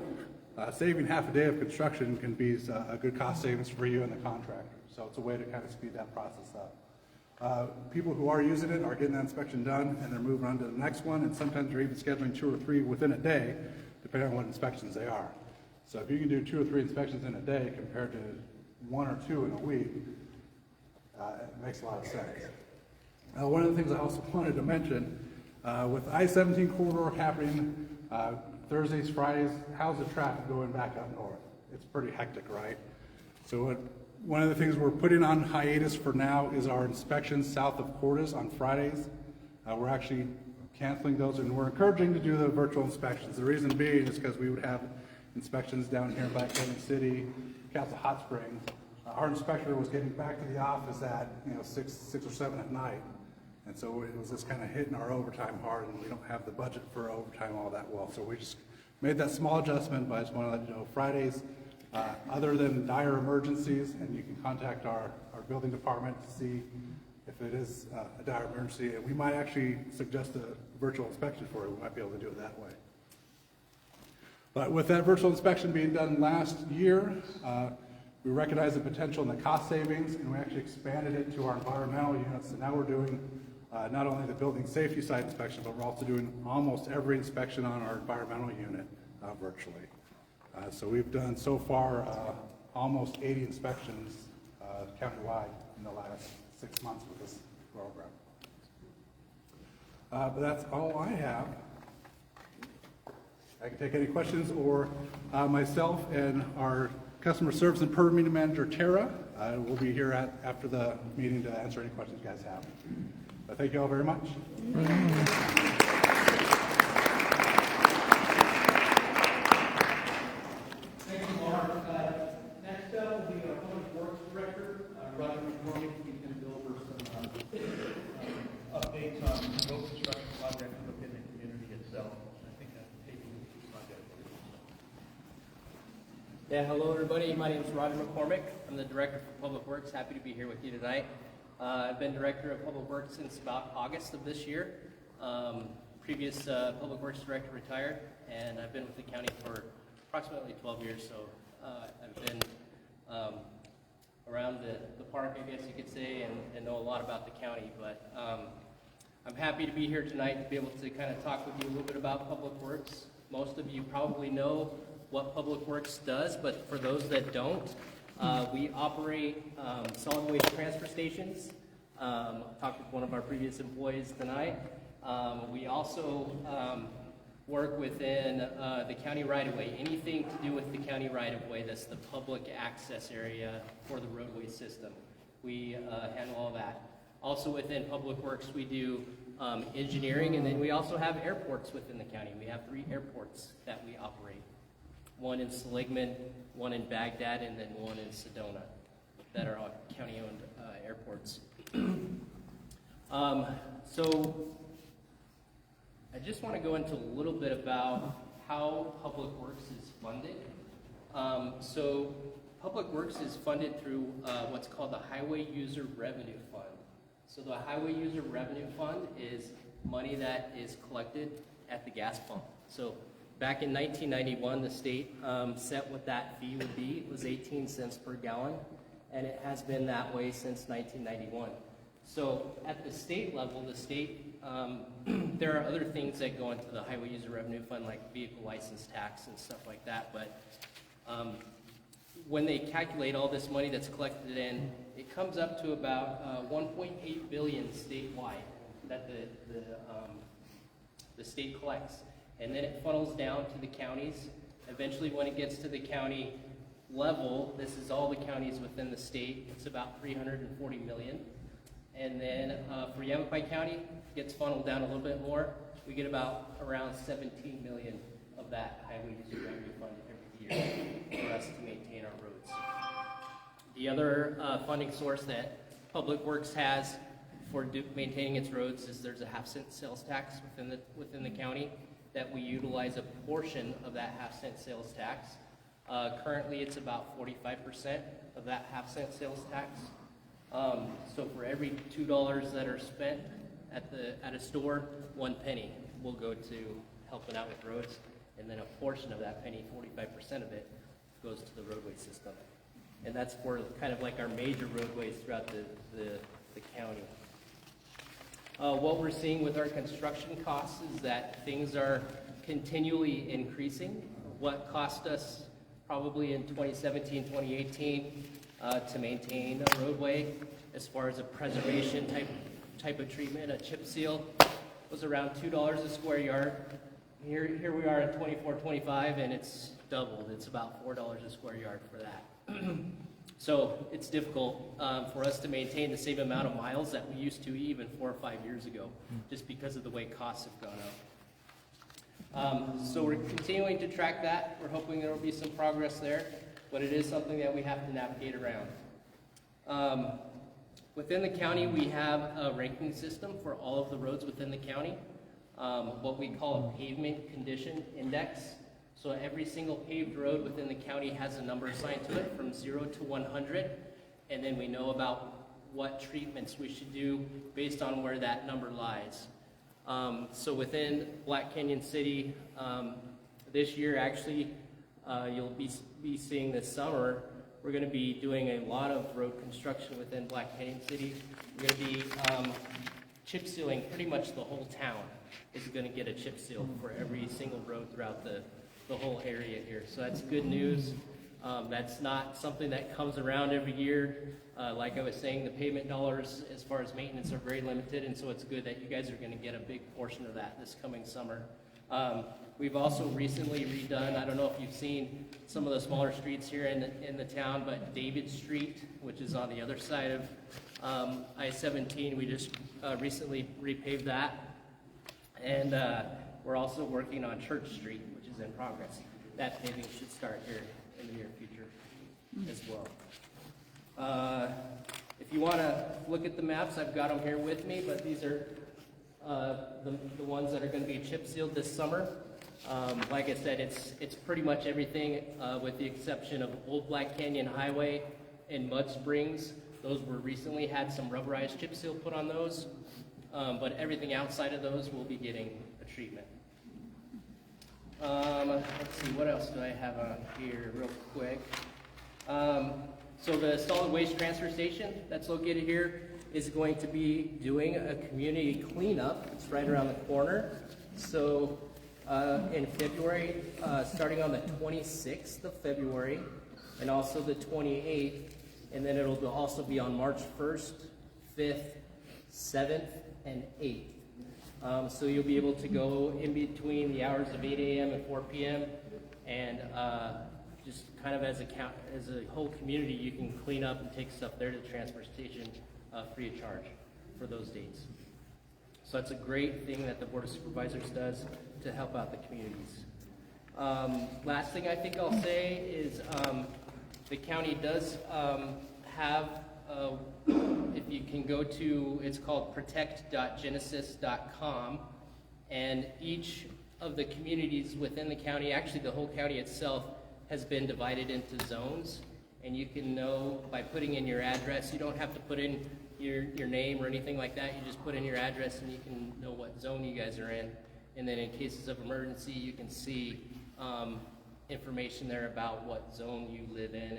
saving half a day of construction can be a good cost savings for you and the contractor. So it's a way to kind of speed that process up. People who are using it are getting that inspection done and they're moving on to the next one, and sometimes they're even scheduling 2 or 3 within a day, depending on what inspections they are. So if you can do 2 or 3 inspections in a day compared to 1 or 2 in a week, it makes a lot of sense. One of the things I also wanted to mention, with I-17 corridor happening Thursdays, Fridays, how's the traffic going back up north? It's pretty hectic, right? So one of the things we're putting on hiatus for now is our inspections south of Cordes on Fridays. We're actually canceling those, and we're encouraging to do the virtual inspections. The reason being is because we would have inspections down here in Black Canyon City, Castle Hot Springs. Our inspector was getting back to the office at 6 or 7 at night, and so it was just kind of hitting our overtime hard, and we don't have the budget for overtime all that well. So we just made that small adjustment, but I just want to let you know Fridays, other than dire emergencies, and you can contact our building department to see if it is a dire emergency, and we might actually suggest a virtual inspection for it. We might be able to do it that way. But with that virtual inspection being done last year, we recognized the potential in the cost savings, and we actually expanded it to our environmental units. So now we're doing not only the building safety side inspection, but we're also doing almost every inspection on our environmental unit virtually. So we've done so far almost 80 inspections countywide in the last 6 months with this program. But that's all I have. I can take any questions, or myself and our customer service and permitting manager, Tara, will be here after the meeting to answer any questions you guys have. But thank you all very much. Thank you, Mark. Next up will be our Public Works Director, Roger McCormick. He's going to go over some updates on road construction projects within the community itself. I think that's taking the project. Yeah, hello everybody. My name is Roger McCormick. I'm the Director for Public Works. Happy to be here with you tonight. I've been Director of Public Works since about August of this year. Previous Public Works Director retired, and I've been with the county for approximately 12 years, so I've been around the park, I guess you could say, and know a lot about the county. But I'm happy to be here tonight to be able to kind of talk with you a little bit about Public Works. Most of you probably know what Public Works does, but for those that don't, we operate solid waste transfer stations. I talked with one of our previous employees tonight. We also work within the county right-of-way, anything to do with the county right-of-way that's the public access area for the roadway system. We handle all that. Also within Public Works, we do engineering, and then we also have airports within the county. We have 3 airports that we operate. One in Seligman, one in Baghdad, and then one in Sedona that are all county-owned airports. So I just want to go into a little bit about how Public Works is funded. So Public Works is funded through what's called the Highway User Revenue Fund. So the Highway User Revenue Fund is money that is collected at the gas pump. So Back in 1991, the state set what that fee would be. It was 18 cents per gallon, and it has been that way since 1991. So at the state level, the state, there are other things that go into the Highway User Revenue Fund, like vehicle license tax and stuff like that, but when they calculate all this money that's collected in, it comes up to about 1.8 billion statewide that the state collects. And then it funnels down to the counties. Eventually, when it gets to the county level, this is all the counties within the state, it's about 340 million. And then for Yavapai County, it gets funneled down a little bit more. We get about around 17 million of that Highway User Revenue Fund every year for us to maintain our roads. The other funding source that Public Works has for maintaining its roads is there's a half-cent sales tax within the county that we utilize a portion of that half-cent sales tax. Currently, it's about 45% of that half-cent sales tax. So for every $2 that are spent at a store, 1 penny will go to helping out with roads, and then a portion of that penny, 45% of it, goes to the roadway system. And that's for kind of like our major roadways throughout the county. What we're seeing with our construction costs is that things are continually increasing. What cost us probably in 2017, 2018 to maintain a roadway as far as a preservation type of treatment, a chip seal, was around $2 a square yard. Here we are in 24, 25, and it's doubled. It's about $4 a square yard for that. So it's difficult for us to maintain the same amount of miles that we used to even 4 or 5 years ago, just because of the way costs have gone up. So we're continuing to track that. We're hoping there will be some progress there, but it is something that we have to navigate around. Within the county, we have a ranking system for all of the roads within the county, what we call a pavement condition index. So every single paved road within the county has a number assigned to it from 0 to 100, and then we know about what treatments we should do based on where that number lies. So within Black Canyon City, this year actually, you'll be seeing this summer, we're going to be doing a lot of road construction within Black Canyon City. We're going to be chip sealing pretty much the whole town is going to get a chip seal for every single road throughout the whole area here. So that's good news. That's not something that comes around every year. Like I was saying, the pavement dollars as far as maintenance are very limited, and so it's good that you guys are going to get a big portion of that this coming summer. We've also recently redone, I don't know if you've seen some of the smaller streets here in the town, but David Street, which is on the other side of I-17, we just recently repaved that. And we're also working on Church Street, which is in progress. That paving should start here in the near future as well. If you want to look at the maps, I've got them here with me, but these are the ones that are going to be chip sealed this summer. Like I said, it's pretty much everything with the exception of Old Black Canyon Highway and Mud Springs. Those were recently had some rubberized chip seal put on those, but everything outside of those will be getting a treatment. Let's see, what else do I have on here real quick? So the solid waste transfer station that's located here is going to be doing a community cleanup. It's right around the corner. So in February, starting on the 26th of February and also the 28th, and then it'll also be on March 1st, 5th, 7th, and 8th. So you'll be able to go in between the hours of 8 a.m. and 4 p.m. and just kind of as a whole community, you can clean up and take stuff there to the transfer station free of charge for those dates. So that's a great thing that the Board of Supervisors does to help out the communities. Last thing I think I'll say is the county does have, if you can go to, it's called protect.genesis.com, and each of the communities within the county, actually the whole county itself, has been divided into zones, and you can know by putting in your address. You don't have to put in your name or anything like that. You just put in your address and you can know what zone you guys are in. And then in cases of emergency, you can see information there about what zone you live in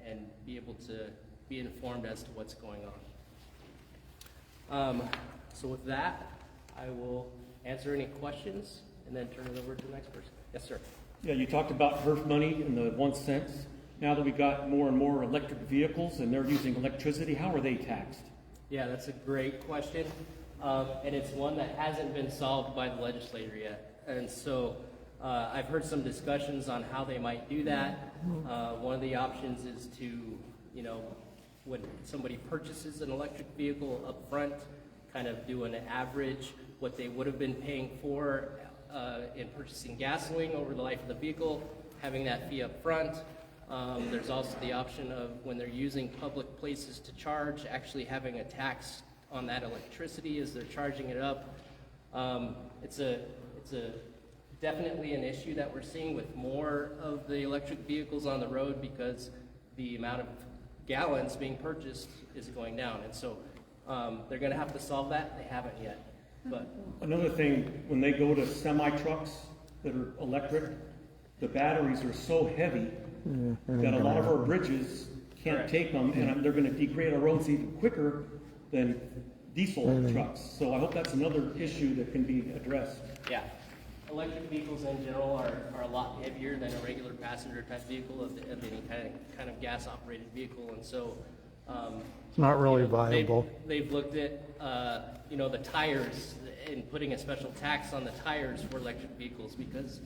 and be able to be informed as to what's going on. So with that, I will answer any questions and then turn it over to the next person. Yes, sir. Yeah, you talked about HERF money and the 1 cent. Now that we got more and more electric vehicles and they're using electricity, how are they taxed? Yeah, that's a great question. And it's one that hasn't been solved by the legislator yet. And so I've heard some discussions on how they might do that. One of the options is to, you know, when somebody purchases an electric vehicle up front, kind of do an average, what they would have been paying for in purchasing gasoline over the life of the vehicle, having that fee up front. There's also the option of when they're using public places to charge, actually having a tax on that electricity as they're charging it up. It's a definitely an issue that we're seeing with more of the electric vehicles on the road because the amount of gallons being purchased is going down. And so they're going to have to solve that. They haven't yet. But Another thing, when they go to semi-trucks that are electric, the batteries are so heavy that a lot of our bridges can't take them, and they're going to degrade our roads even quicker than diesel trucks. So I hope that's another issue that can be addressed. yeah, electric vehicles in general are a lot heavier than a regular passenger type vehicle of any kind of gas operated vehicle, and so It's not really you know, viable. They've looked at you know, the tires and putting a special tax on the tires for electric vehicles because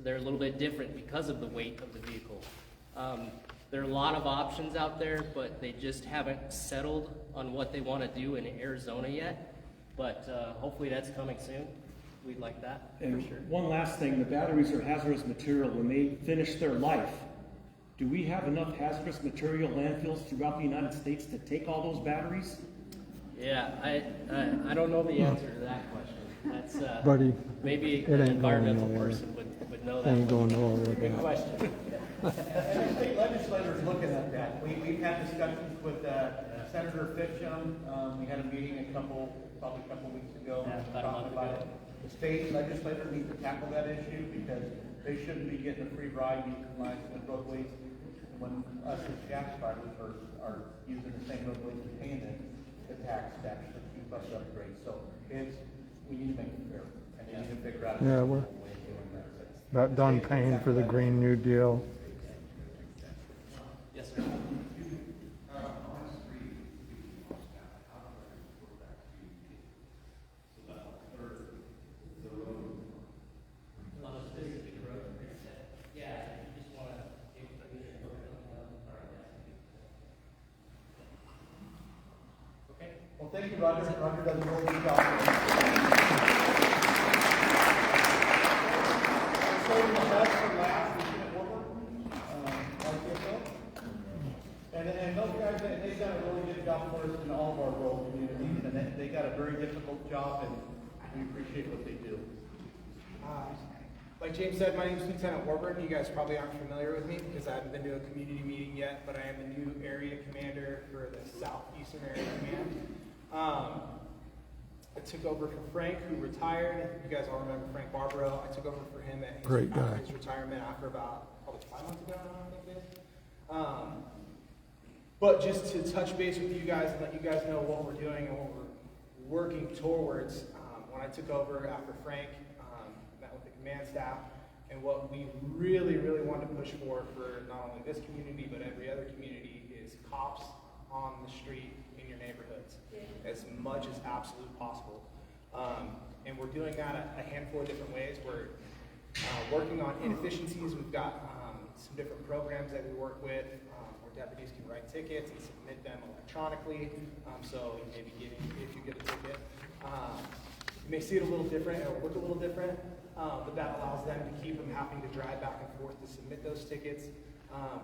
they're a little bit different because of the weight of the vehicle. There are a lot of options out there, but they just haven't settled on what they want to do in Arizona yet. But hopefully that's coming soon. We'd like that, And for sure. one last thing, the batteries are hazardous material. When they finish their life, do we have enough hazardous material landfills throughout the United States to take all those batteries? Yeah, I don't know the answer to that question. That's Buddy, maybe it an ain't going environmental nowhere. person would know that. Ain't going nowhere with Good that. question. And the state legislator's looking at that. We've had discussions with Senator Fitchum. We had a meeting probably a couple weeks ago, Yeah, about a month talking about ago. it. The state legislator needs to tackle that issue because they shouldn't be getting a free ride utilizing the roadways when us as gas drivers are using the same roadways and paying the tax to actually keep us upgrades. So we need to make it fair, and we need to figure out a Yeah, way we're of doing that. about done paying for the Green New Deal. Yes, sir. On a specific road? Yeah, you just want to. Okay. Well, thank you, Roger. Roger does a really good job. Saving the best for last, we did Woodward, like yourself. And those guys, they've done a really good job for us in all of our rural communities, and they got a very difficult job, and we appreciate what they do. Like James said, my name is Lieutenant Warburton. You guys probably aren't familiar with me because I haven't been to a community meeting yet, but I am the new area commander for the Southeastern Area Command. I took over for Frank, who retired. You guys all remember Frank Barbaro. I took over for him at Great guy. his retirement after about probably 5 months ago now, I think it is. But just to touch base with you guys and let you guys know what we're doing and what we're working towards, when I took over after Frank, met with the command staff, and what we really, really wanted to push for not only this community but every other community is cops on the street in your neighborhoods as much as absolutely possible. And we're doing that a handful of different ways. We're working on inefficiencies. We've got some different programs that we work with where deputies can write tickets and submit them electronically. So you may be getting, if you get a ticket, you may see it a little different, it'll look a little different, but that allows them to keep them having to drive back and forth to submit those tickets.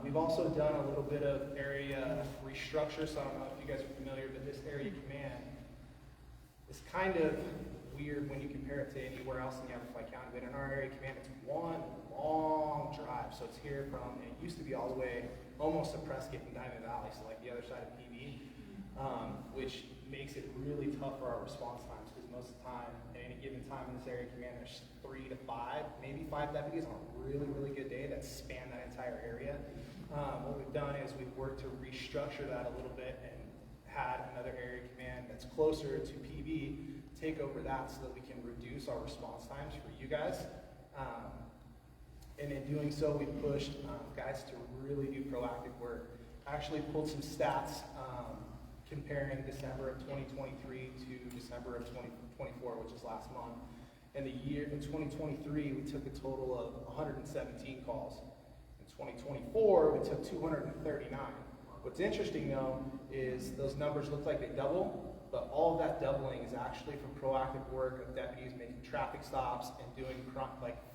We've also done a little bit of area restructure, so I don't know if you guys are familiar, but this area command is kind of weird when you compare it to anywhere else in Yavapai County, but in our area command, it's one long drive. So it's here from, it used to be all the way almost to Prescott and Diamond Valley, so like the other side of PV, which makes it really tough for our response times, because most of the time, at any given time in this area command, there's 3 to 5, maybe 5 deputies on a really, really good day that span that entire area. What we've done is we've worked to restructure that a little bit and had another area command that's closer to PB take over that so that we can reduce our response times for you guys. And in doing so, we pushed guys to really do proactive work. I actually pulled some stats comparing December of 2023 to December of 2024, which is last month. In 2023, we took a total of 117 calls. In 2024, we took 239. What's interesting though is those numbers look like they double, but all of that doubling is actually from proactive work of deputies making traffic stops and doing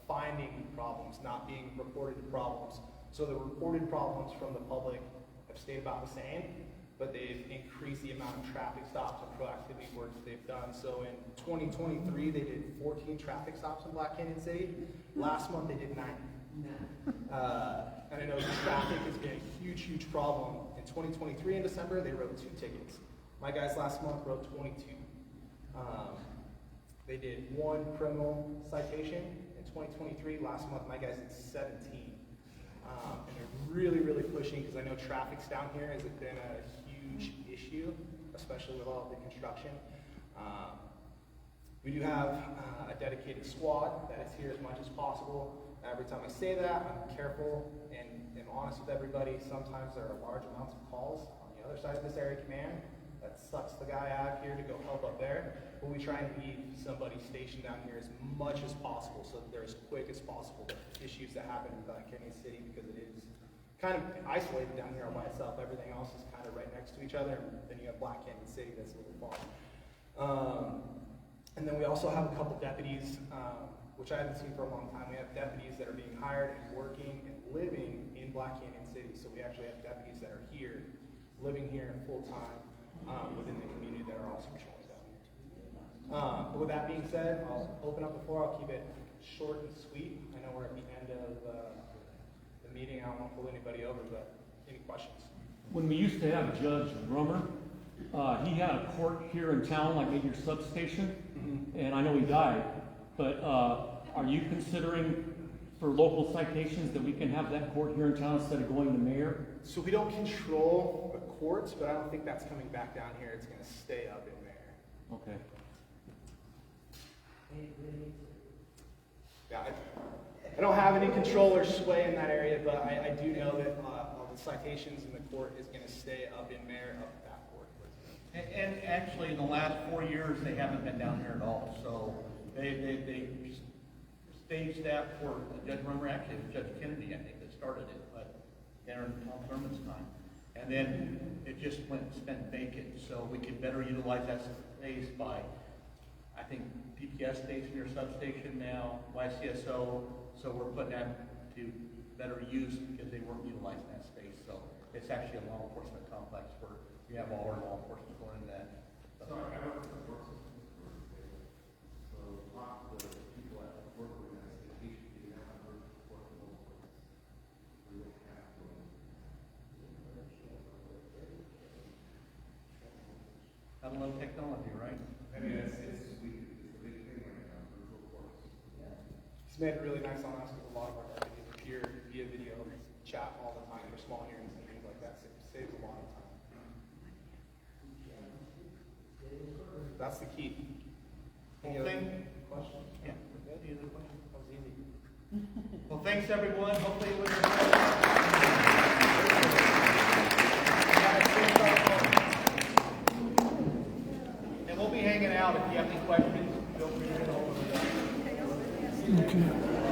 finding problems, not being reported problems. So the reported problems from the public have stayed about the same, but they've increased the amount of traffic stops and proactivity work that they've done. So in 2023, they did 14 traffic stops in Black Canyon City. Last month, they did 90. And I know traffic has been a huge, huge problem. In 2023 in December, they wrote 2 tickets. My guys last month wrote 22. They did 1 criminal citation in 2023. Last month, my guys did 17. And they're really, really pushing because I know traffic's down here has been a huge issue, especially with all of the construction. We do have a dedicated squad that is here as much as possible. Every time I say that, I'm careful and honest with everybody. Sometimes there are large amounts of calls on the other side of this area command. That sucks the guy out here to go help up there. But we try and leave somebody stationed down here as much as possible so that they're as quick as possible to issues that happen in Black Canyon City, because it is kind of isolated down here all by itself. Everything else is kind of right next to each other. And then you have Black Canyon City that's a little far. And then we also have a couple deputies, which I haven't seen for a long time. We have deputies that are being hired and working and living in Black Canyon City. So we actually have deputies that are here, living here full time within the community that are also patrolling down here. But with that being said, I'll open up the floor. I'll keep it short and sweet. I know we're at the end of the meeting. I don't want to pull anybody over, but any questions? When we used to have Judge Rummer, he had a court here in town, like at your substation, and I know he died. But are you considering for local citations that we can have that court here in town instead of going to mayor? So we don't control the courts, but I don't think that's coming back down here. It's going to stay up in mayor. Okay. Yeah, I don't have any control or sway in that area, but I do know that all the citations in the court is going to stay up in mayor, up at that court. And actually, in the last 4 years, they haven't been down here at all. So they staged that for Judge Rummer, actually it was Judge Kennedy, I think, that started it, but during Tom Thurman's time. And then it just it's been vacant, so we could better utilize that space by, I think, DPS station or substation now, YCSO, so we're putting that to better use because they weren't utilizing that space. So it's actually a law enforcement complex where we have all our law enforcement going into that. So I work with the court system. So lots of the people that work with that station do have to work for those places. We don't have to. Got a little technology, right? I mean, it's a big thing right now, virtual courts. Yeah. It's made it really nice on us because a lot of our deputies are here via video chat all the time for small hearings and things like that. So it saves a lot of time. That's the key. Any other questions? Yeah. Any other questions? That was easy. Well, thanks everyone. Hopefully it was and we'll be hanging out. If you have any questions, feel free to get hold of us. Okay.